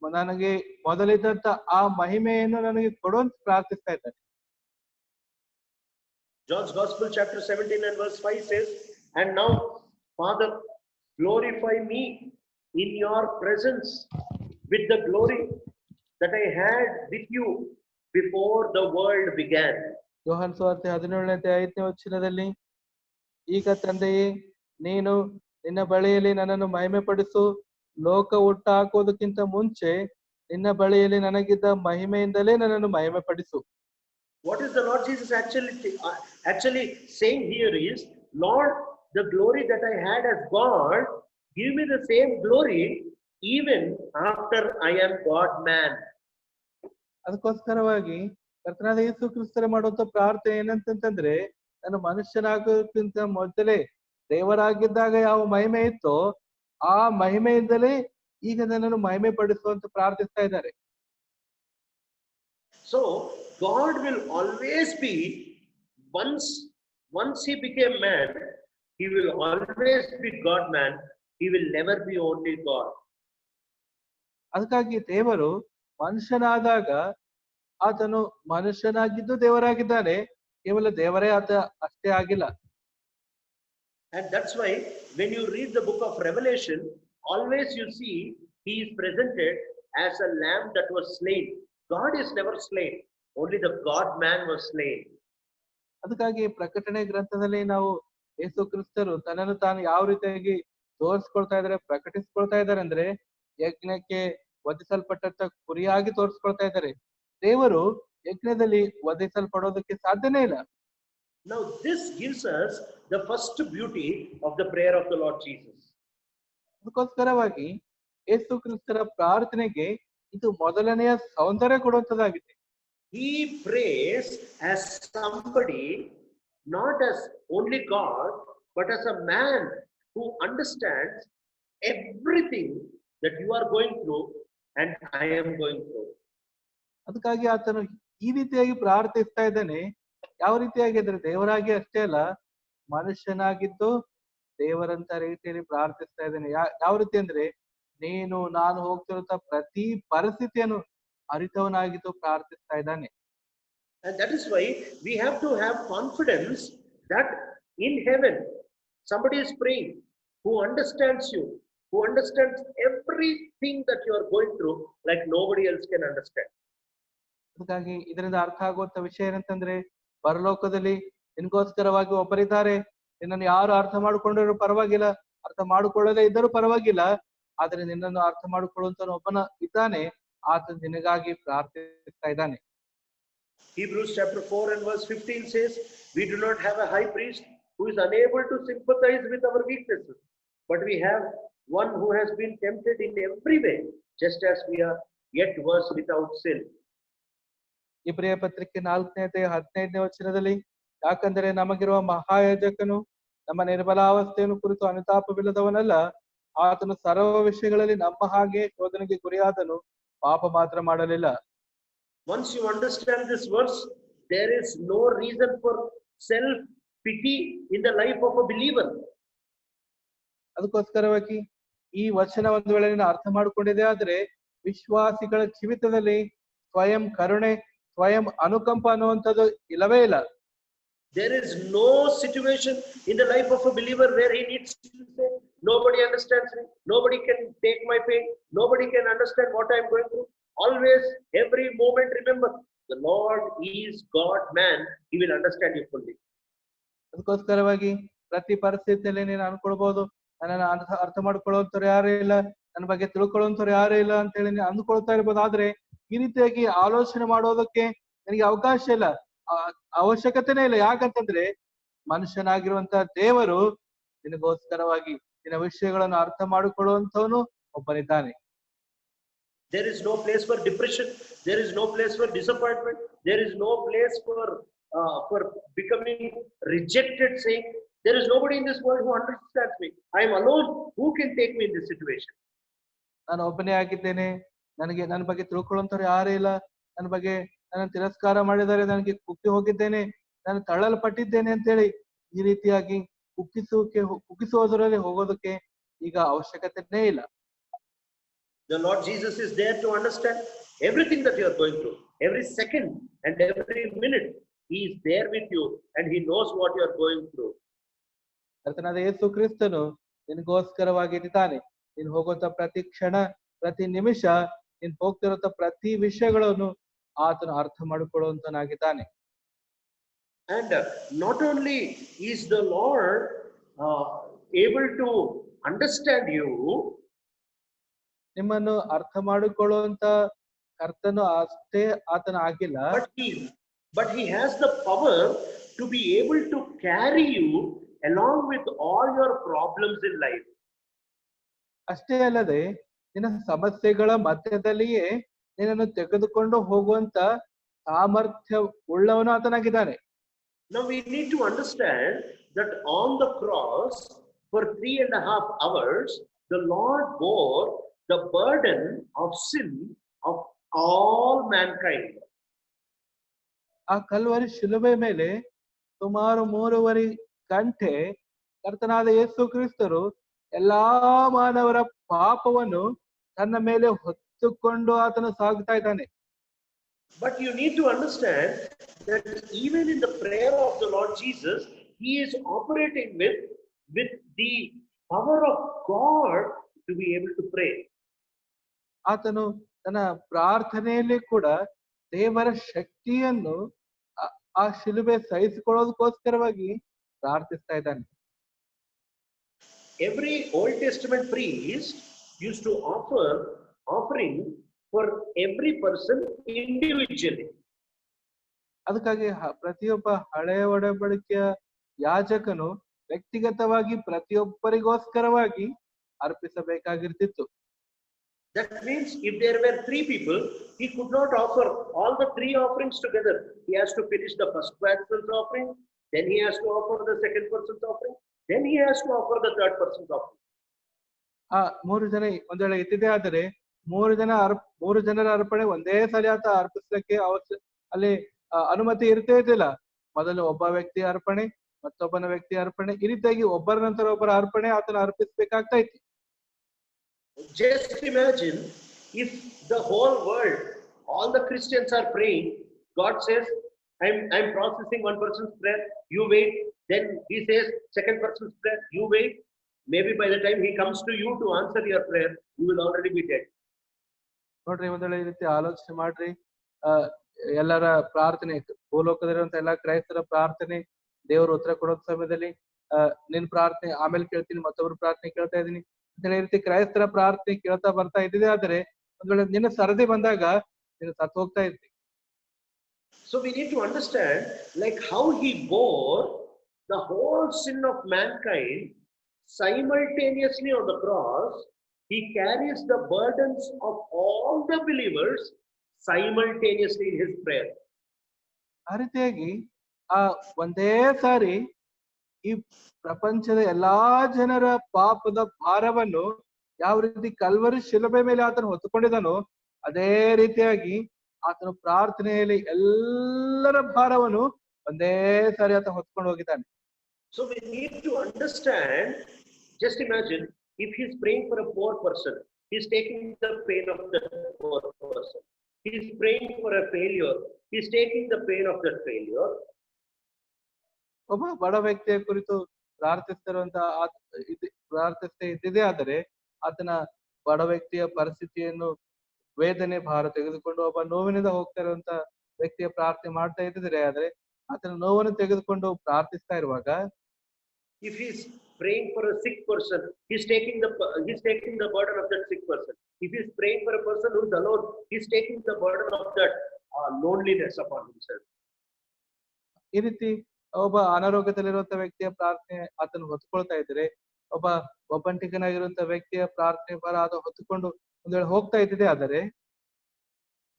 ನನಗೆ ಮೊದಲಿದ್ದಂತ ಆ ಮಹಿಮೆಯನ್ನು ನನಗೆ ಕೊಡುವಂತ ಪ್ರಾರ್ಥಿಸ್ತಾ ಇದ್ದಾರೆ. John's Gospel chapter 17 and verse 5 says, and now, Father, glorify me in your presence with the glory that I had with you before the world began. ಯೋಹಾನ್ ಸುವಾರ್ತೆ 17ನೇ ಅಧ್ಯಾಯ 5ನೇ ವಚನದಲ್ಲಿ, ಈಗ ತಂದೆಯೇ ನೀನು ನಿನ್ನ ಬಳಿಯಲ್ಲಿ ನನ್ನನ್ನು ಮಹಿಮೆ ಪಡಿಸು, ಲೋಕ ಹುಟ್ಟು ಹಾಕುವುದಕ್ಕಿಂತ ಮುಂಚೆ ನಿನ್ನ ಬಳಿಯಲ್ಲಿ ನನಗಿದ್ದ ಮಹಿಮೆಯಿಂದಲೇ ನನ್ನನ್ನು ಮಹಿಮೆ ಪಡಿಸು. What is the Lord Jesus actually saying here is, Lord, the glory that I had as God, give me the same glory even after I am God man. ಅದಕ್ಕೋಸ್ಕರವಾಗಿ ಕರ್ತನಾದ ಯೇಸು ಕ್ರಿಸ್ತರ ಮಾಡುವಂತ ಪ್ರಾರ್ಥನೆ ಏನಂತಂದ್ರೆ, ನಾನು ಮನುಷ್ಯನಾಗೋದಕ್ಕಿಂತ ಮೊದಲೇ ದೇವರಾಗಿದ್ದಾಗ ಯಾವ ಮಹಿಮೆ ಇತ್ತೋ ಆ ಮಹಿಮೆಯಿಂದಲೇ ಈಗ ನನ್ನನ್ನು ಮಹಿಮೆ ಪಡಿಸುವಂತ ಪ್ರಾರ್ಥಿಸ್ತಾ ಇದ್ದಾರೆ. So God will always be, once he became man, he will always be God man. He will never be only God. ಅದಕ್ಕಾಗಿ ದೇವರು ಮನುಷ್ಯನಾದಾಗ ಆತನು ಮನುಷ್ಯನಾಗಿದ್ದು ದೇವರಾಗಿದ್ದಾನೆ, ಕೇವಲ ದೇವರೇ ಆತ ಅಷ್ಟೇ ಆಗಿಲ್ಲ. And that's why when you read the book of Revelation, always you see he is presented as a lamb that was slain. God is never slain, only the God man was slain. ಅದಕ್ಕಾಗಿ ಪ್ರಕಟಣೆ ಗ್ರಂಥದಲ್ಲಿ ನಾವು ಯೇಸು ಕ್ರಿಸ್ತರು ತನ್ನನ್ನು ತಾನು ಯಾವ ರೀತಿಯಾಗಿ ತೋರಿಸ್ಕೊಳ್ತಾ ಇದ್ದಾರೆ, ಪ್ರಕಟಿಸ್ಕೊಳ್ತಾ ಇದ್ದಾರೆ ಅಂದ್ರೆ ಯಜ್ಞಕ್ಕೆ ವಧಿಸಲ್ಪಟ್ಟಂತ ಕುರಿಯಾಗಿ ತೋರಿಸ್ಕೊಳ್ತಾ ಇದ್ದಾರೆ. ದೇವರು ಯಜ್ಞದಲ್ಲಿ ವಧಿಸಲ್ಪಡೋದಕ್ಕೆ ಸಾಧ್ಯನೇ ಇಲ್ಲ. Now this gives us the first beauty of the prayer of the Lord Jesus. ಅದಕ್ಕೋಸ್ಕರವಾಗಿ ಯೇಸು ಕ್ರಿಸ್ತರ ಪ್ರಾರ್ಥನೆಗೆ ಇದು ಮೊದಲನೆಯ ಸೌಂದರ್ಯ ಕೊಡುವಂತದ್ದಾಗಿದೆ. He prays as somebody, not as only God, but as a man who understands everything that you are going through and I am going through. ಅದಕ್ಕಾಗಿ ಆತನು ಈ ರೀತಿಯಾಗಿ ಪ್ರಾರ್ಥಿಸ್ತಾ ಇದ್ದಾನೆ. ಯಾವ ರೀತಿಯಾಗಿ ಅಂದ್ರೆ ದೇವರಾಗಿ ಅಷ್ಟೇ ಅಲ್ಲ, ಮನುಷ್ಯನಾಗಿದ್ದು ದೇವರಂತ ರೀತಿಯಲ್ಲಿ ಪ್ರಾರ್ಥಿಸ್ತಾ ಇದ್ದಾನೆ. ಯಾವ ರೀತಿ ಅಂದ್ರೆ ನಾನು ಹೋಗ್ತಿರುವಂತ ಪ್ರತಿ ಪರಿಸ್ಥಿತಿಯನ್ನು ಅರಿತವನಾಗಿದ್ದು ಪ್ರಾರ್ಥಿಸ್ತಾ ಇದ್ದಾನೆ. And that is why we have to have confidence that in heaven somebody is praying who understands you, who understands everything that you are going through like nobody else can understand. ಅದಕ್ಕಾಗಿ ಇದರಿಂದ ಅರ್ಥ ಆಗುವಂತ ವಿಷಯ ಏನಂತಂದ್ರೆ, ಪರಲೋಕದಲ್ಲಿ ನಿನ್ಗೋಸ್ಕರವಾಗಿ ಒಬ್ಬರಿದ್ದಾರೆ. ನಿನ್ನನ್ನು ಯಾರು ಅರ್ಥ ಮಾಡಿಕೊಂಡರೂ ಪರವಾಗಿಲ್ಲ, ಅರ್ಥ ಮಾಡಿಕೊಳ್ಳದೇ ಇದ್ದರೂ ಪರವಾಗಿಲ್ಲ, ಆದ್ರೆ ನಿನ್ನನ್ನು ಅರ್ಥ ಮಾಡಿಕೊಳ್ಳುವಂತ ಒಬ್ಬನ ಇದ್ದಾನೆ, ಆತ ನಿನಗಾಗಿ ಪ್ರಾರ್ಥಿಸ್ತಾ ಇದ್ದಾನೆ. Hebrews chapter 4 and verse 15 says, we do not have a high priest who is unable to sympathize with our weaknesses, but we have one who has been tempted in every way, just as we are, yet was without sin. ಇಬ್ರಿಯ ಪತ್ರಿಕೆ 4ನೇ ಅಧ್ಯಾಯ 15ನೇ ವಚನದಲ್ಲಿ, ಯಾಕಂದರೆ ನಮಗಿರುವ ಮಹಾಯಾಜಕನು ನಮ್ಮ ನಿರ್ಬಲಾವಸ್ಥೆಯನ್ನು ಕುರಿತು ಅನುತಾಪವಿಲ್ಲದವನಲ್ಲ, ಆತನು ಸರ್ವ ವಿಷಯಗಳಲ್ಲಿ ನಮ್ಮ ಹಾಗೆ ಶೋಧನೆಗೆ ಗುರಿಯಾದನು, ಪಾಪ ಮಾತ್ರ ಮಾಡಲಿಲ್ಲ. Once you understand this verse, there is no reason for self pity in the life of a believer. ಅದಕ್ಕೋಸ್ಕರವಾಗಿ ಈ ವಚನ ಒಂದು ವೇಳೆ ನೀನು ಅರ್ಥ ಮಾಡಿಕೊಂಡಿದೆ ಆದ್ರೆ ವಿಶ್ವಾಸಿಗಳ ಜೀವಿತದಲ್ಲಿ ಸ್ವಯಂ ಕರುಣೆ, ಸ್ವಯಂ ಅನುಕಂಪ ಅನ್ನುವಂಥದ್ದು ಇಲ್ಲವೇ ಇಲ್ಲ. There is no situation in the life of a believer where he needs to say, nobody understands me, nobody can take my pain, nobody can understand what I am going through. Always, every moment, remember, the Lord is God man, he will understand you fully. ಅದಕ್ಕೋಸ್ಕರವಾಗಿ ಪ್ರತಿ ಪರಿಸ್ಥಿತಿಯಲ್ಲಿ ನೀನು ಅನ್ಕೊಳ್ಬಹುದು, ನನ್ನನ್ನು ಅರ್ಥ ಮಾಡ್ಕೊಳ್ಳುವಂತವ್ರು ಯಾರು ಇಲ್ಲ, ನನ್ನ ಬಗ್ಗೆ ತಿಳ್ಕೊಳ್ಳುವಂತವ್ರು ಯಾರು ಇಲ್ಲ ಅಂತ ಹೇಳಿ ನೀನು ಅಂದ್ಕೊಳ್ತಾ ಇರ್ಬೋದು. ಆದ್ರೆ ಈ ರೀತಿಯಾಗಿ ಆಲೋಚನೆ ಮಾಡೋದಕ್ಕೆ ನನಗೆ ಅವಕಾಶ ಇಲ್ಲ, ಅವಶ್ಯಕತೆನೇ ಇಲ್ಲ. ಯಾಕಂತಂದ್ರೆ ಮನುಷ್ಯನಾಗಿರುವಂತ ದೇವರು ನಿನಗೋಸ್ಕರವಾಗಿ ನಿನ್ನ ವಿಷಯಗಳನ್ನು ಅರ್ಥ ಮಾಡಿಕೊಳ್ಳುವಂತವನು ಒಬ್ಬನಿದ್ದಾನೆ. There is no place for depression, there is no place for disappointment, there is no place for for becoming rejected, saying, there is nobody in this world who understands me. I am alone. Who can take me in this situation? ನಾನು ಒಬ್ಬನೇ ಆಗಿದ್ದೇನೆ, ನನ್ನ ಬಗ್ಗೆ ತಿಳ್ಕೊಳ್ಳುವಂತವ್ರು ಯಾರೇ ಇಲ್ಲ, ನನ್ನ ಬಗ್ಗೆ ನನ್ನ ತಿರಸ್ಕಾರ ಮಾಡಿದರೆ ನನಗೆ ಕುಗ್ಗಿ ಹೋಗಿದ್ದೇನೆ, ನಾನು ತಳ್ಳಲ್ಪಟ್ಟಿದ್ದೇನೆ ಅಂತೇಳಿ ಈ ರೀತಿಯಾಗಿ ಕುಗ್ಗಿಸುವುದರಲ್ಲಿ ಹೋಗೋದಕ್ಕೆ ಈಗ ಅವಶ್ಯಕತೆನೇ ಇಲ್ಲ. The Lord Jesus is there to understand everything that you are going through. Every second and every minute, He is there with you and He knows what you are going through. ಕರ್ತನಾದ ಯೇಸು ಕ್ರಿಸ್ತನು ನಿನಗೋಸ್ಕರವಾಗಿದ್ದಾನೆ. ನೀನು ಹೋಗುವಂತ ಪ್ರತಿ ಕ್ಷಣ, ಪ್ರತಿ ನಿಮಿಷ, ನೀನು ಹೋಗ್ತಿರುವಂತ ಪ್ರತಿ ವಿಷಯಗಳನ್ನು ಆತನು ಅರ್ಥ ಮಾಡಿಕೊಳ್ಳುವಂತನಾಗಿದ್ದಾನೆ. And not only is the Lord able to understand you, ನಿಮ್ಮನ್ನು ಅರ್ಥ ಮಾಡಿಕೊಳ್ಳುವಂತ ಕರ್ತನು ಅಷ್ಟೇ ಆತನ ಆಗಿಲ್ಲ, but he has the power to be able to carry you along with all your problems in life. ಅಷ್ಟೇ ಅಲ್ಲದೆ ನಿನ್ನ ಸಮಸ್ಯೆಗಳ ಮಧ್ಯದಲ್ಲಿಯೇ ನಿನ್ನನ್ನು ತೆಗೆದುಕೊಂಡು ಹೋಗುವಂತ ಸಾಮರ್ಥ್ಯ ಉಳ್ಳವನು ಆತನಾಗಿದ್ದಾನೆ. Now we need to understand that on the cross for 3.5 hours, the Lord bore the burden of sin of all mankind. ಆ Calvary ಶಿಲುಬೆ ಮೇಲೆ ಸುಮಾರು 3.5 ಗಂಟೆ ಕರ್ತನಾದ ಯೇಸು ಕ್ರಿಸ್ತರು ಎಲ್ಲಾ ಮಾನವರ ಪಾಪವನ್ನು ತನ್ನ ಮೇಲೆ ಹೊತ್ತುಕೊಂಡು ಆತನು ಸಾಗುತ್ತಾ ಇದ್ದಾನೆ. But you need to understand that even in the prayer of the Lord Jesus, He is operating with the power of God to be able to pray. ಆತನು ತನ್ನ ಪ್ರಾರ್ಥನೆಯಲ್ಲಿ ಕೂಡ ದೇವರ ಶಕ್ತಿಯನ್ನು ಆ ಶಿಲುಬೆ ಸಹಿಸಿಕೊಳ್ಳೋದಕ್ಕೋಸ್ಕರವಾಗಿ ಪ್ರಾರ್ಥಿಸ್ತಾ ಇದ್ದಾನೆ. Every Old Testament priest used to offer offering for every person individually. ಅದಕ್ಕಾಗಿ ಪ್ರತಿಯೊಬ್ಬ ಹಳೆಯ ಒಡಂಬಡಿಕೆಯ ಯಾಜಕನು ವ್ಯಕ್ತಿಗತವಾಗಿ ಪ್ರತಿಯೊಬ್ಬರಿಗೋಸ್ಕರವಾಗಿ ಅರ್ಪಿಸಬೇಕಾಗಿರ್ತಿತ್ತು. That means if there were 3 people, he could not offer all the 3 offerings together. He has to finish the first person's offering, then he has to offer the second person's offering, then he has to offer the third person's offering. ಆ 3 ಜನ ಒಂದ್ ವೇಳೆ ಇದ್ದಿದೆ ಆದರೆ 3 ಜನರ ಅರ್ಪಣೆ ಒಂದೇ ಸಲ ಆತ ಅರ್ಪಿಸಲಿಕ್ಕೆ ಅಲ್ಲಿ ಅನುಮತಿ ಇರ್ತೇ ಇದ್ದಿಲ್ಲ. ಮೊದಲು ಒಬ್ಬ ವ್ಯಕ್ತಿ ಅರ್ಪಣೆ, ಮತ್ತೊಬ್ಬನ ವ್ಯಕ್ತಿ ಅರ್ಪಣೆ, ಈ ರೀತಿಯಾಗಿ ಒಬ್ಬರ ನಂತರ ಒಬ್ಬರ ಅರ್ಪಣೆ ಆತನ ಅರ್ಪಿಸಬೇಕಾಗ್ತಾ ಇತ್ತು. Just imagine if the whole world, all the Christians are praying, God says, I'm processing one person's prayer, you wait. Then he says, second person's prayer, you wait. Maybe by the time he comes to you to answer your prayer, you will already be dead. ನೋಡ್ರಿ, ಒಂದ್ ವೇಳೆ ಈ ರೀತಿ ಆಲೋಚನೆ ಮಾಡ್ರಿ. ಎಲ್ಲರ ಪ್ರಾರ್ಥನೆ, ಭೂಲೋಕದಲ್ಲಿರುವಂತ ಎಲ್ಲಾ ಕ್ರೈಸ್ತರ ಪ್ರಾರ್ಥನೆ ದೇವರು ಉತ್ತರ ಕೊಡೋ ಸಮಯದಲ್ಲಿ ನಿನ್ ಪ್ರಾರ್ಥನೆ ಆಮೇಲೆ ಕೇಳ್ತೀನಿ, ಮತ್ತೊಬ್ರು ಪ್ರಾರ್ಥನೆ ಕೇಳ್ತಾ ಇದೀನಿ ಅಂತ ಈ ರೀತಿ ಕ್ರೈಸ್ತರ ಪ್ರಾರ್ಥನೆ ಕೇಳ್ತಾ ಬರ್ತಾ ಇದ್ದಿದೆ ಆದ್ರೆ ಒಂದ್ ವೇಳೆ ನಿನ್ನ ಸರದಿ ಬಂದಾಗ ನೀನು ಸತ್ತು ಹೋಗ್ತಾ ಇರ್ತಿ. So we need to understand like how he bore the whole sin of mankind simultaneously on the cross. He carries the burdens of all the believers simultaneously in his prayer. ಆ ರೀತಿಯಾಗಿ ಆ ಒಂದೇ ಸಾರಿ ಈ ಪ್ರಪಂಚದ ಎಲ್ಲಾ ಜನರ ಪಾಪದ ಭಾರವನ್ನು ಯಾವ ರೀತಿ ಕಲ್ವರಿ ಶಿಲುಬೆ ಮೇಲೆ ಆತನು ಹೊತ್ತುಕೊಂಡಿದ್ದಾನೋ ಅದೇ ರೀತಿಯಾಗಿ ಆತನು ಪ್ರಾರ್ಥನೆಯಲ್ಲಿ ಎಲ್ಲರ ಭಾರವನ್ನು ಒಂದೇ ಸಾರಿ ಆತ ಹೊತ್ಕೊಂಡು ಹೋಗಿದ್ದಾನೆ. So we need to understand, just imagine if he's praying for a poor person, he's taking the pain of the poor person. He's praying for a failure, he's taking the pain of that failure. ಒಬ್ಬ ಬಡ ವ್ಯಕ್ತಿಯ ಕುರಿತು ಪ್ರಾರ್ಥಿಸ್ತಾ ಇದ್ದಿದೆ ಆದರೆ ಆತನ ಬಡ ವ್ಯಕ್ತಿಯ ಪರಿಸ್ಥಿತಿಯನ್ನು ವೇದನೆ ಭಾರ ತೆಗೆದುಕೊಂಡು ಒಬ್ಬ ನೋವಿನಿಂದ ಹೋಗ್ತಾ ಇರುವಂತ ವ್ಯಕ್ತಿಯ ಪ್ರಾರ್ಥನೆ ಮಾಡ್ತಾ ಇದ್ದಿದ್ರೆ ಆದ್ರೆ ಆತನ ನೋವನ್ನು ತೆಗೆದುಕೊಂಡು ಪ್ರಾರ್ಥಿಸ್ತಾ ಇರುವಾಗ, if he's praying for a sick person, he's taking the burden of that sick person. If he's praying for a person who's alone, he's taking the burden of that loneliness upon himself. ಈ ರೀತಿ ಒಬ್ಬ ಅನಾರೋಗ್ಯದಲ್ಲಿರುವಂತ ವ್ಯಕ್ತಿಯ ಪ್ರಾರ್ಥನೆ ಆತನು ಹೊತ್ಕೊಳ್ತಾ ಇದ್ರೆ, ಒಬ್ಬ ಒಬ್ಬಂಟಿಗನಾಗಿರುವಂತ ವ್ಯಕ್ತಿಯ ಪ್ರಾರ್ಥನೆ ಭಾರ ಆತ ಹೊತ್ತುಕೊಂಡು ಒಂದ್ ವೇಳೆ ಹೋಗ್ತಾ ಇದ್ದಿದೆ ಆದರೆ,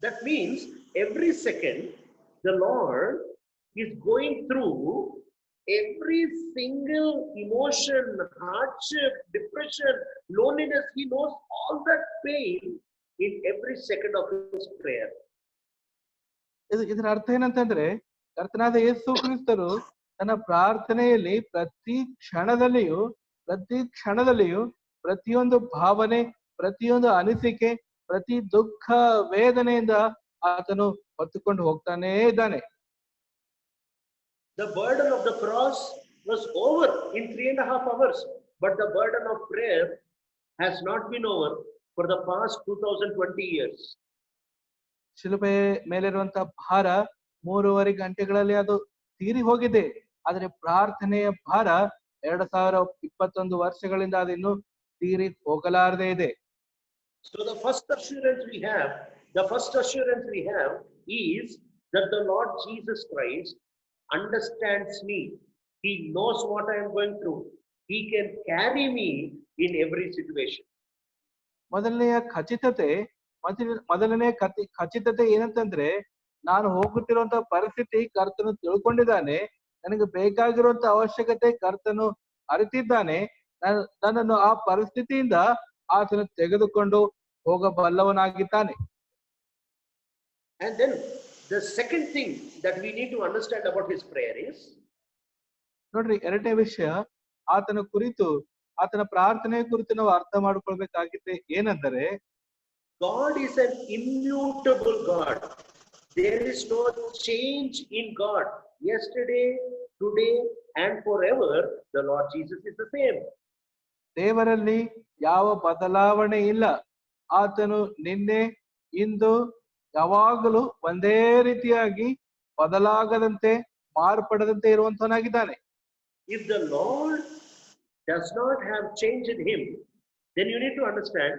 that means every second the Lord is going through every single emotion, hardship, depression, loneliness. He knows all that pain in every second of his prayer. ಇದರ ಅರ್ಥ ಏನಂತಂದ್ರೆ ಕರ್ತನಾದ ಯೇಸು ಕ್ರಿಸ್ತರು ತನ್ನ ಪ್ರಾರ್ಥನೆಯಲ್ಲಿ ಪ್ರತಿ ಕ್ಷಣದಲ್ಲಿಯೂ ಪ್ರತಿಯೊಂದು ಭಾವನೆ, ಪ್ರತಿಯೊಂದು ಅನಿಸಿಕೆ, ಪ್ರತಿ ದುಃಖ ವೇದನೆಯಿಂದ ಆತನು ಹೊತ್ತುಕೊಂಡು ಹೋಗ್ತಾನೇ ಇದ್ದಾನೆ. The burden of the cross was over in 3.5 hours, but the burden of prayer has not been over for the past 2020 years. ಶಿಲುಬೆ ಮೇಲಿರುವಂತಹ ಭಾರ 3.5 ಗಂಟೆಗಳಲ್ಲಿ ಅದು ತೀರಿ ಹೋಗಿದೆ. ಆದ್ರೆ ಪ್ರಾರ್ಥನೆಯ ಭಾರ 2021 ವರ್ಷಗಳಿಂದ ಅದು ಇನ್ನೂ ತೀರಿ ಹೋಗಲಾರದೆ ಇದೆ. So the first assurance we have is that the Lord Jesus Christ understands me. He knows what I am going through. He can carry me in every situation. ಮೊದಲನೇ ಖಚಿತತೆ ಏನಂತಂದ್ರೆ, ನಾನು ಹೋಗುತ್ತಿರುವಂತಹ ಪರಿಸ್ಥಿತಿ ಕರ್ತನು ತಿಳ್ಕೊಂಡಿದ್ದಾನೆ, ನನಗೆ ಬೇಕಾಗಿರುವಂತ ಅವಶ್ಯಕತೆ ಕರ್ತನು ಅರಿತಿದ್ದಾನೆ, ನನ್ನನ್ನು ಆ ಪರಿಸ್ಥಿತಿಯಿಂದ ಆತನು ತೆಗೆದುಕೊಂಡು ಹೋಗಬಲ್ಲವನಾಗಿದ್ದಾನೆ. And then the second thing that we need to understand about his prayer is, ನೋಡ್ರಿ, ಎರಡನೇ ವಿಷಯ ಆತನ ಪ್ರಾರ್ಥನೆಯ ಕುರಿತು ನಾವು ಅರ್ಥ ಮಾಡ್ಕೊಳ್ಬೇಕಾಗಿದೆ ಏನಂದರೆ, God is an immutable God. There is no change in God. Yesterday, today, and forever, the Lord Jesus is the same. ದೇವರಲ್ಲಿ ಯಾವ ಬದಲಾವಣೆ ಇಲ್ಲ. ಆತನು ನಿನ್ನೆ, ಇಂದು, ಯಾವಾಗಲೂ ಒಂದೇ ರೀತಿಯಾಗಿ ಬದಲಾಗದಂತೆ, ಮಾರ್ಪಡದಂತೆ ಇರುವಂತವನಾಗಿದ್ದಾನೆ. If the Lord does not have change in him, then you need to understand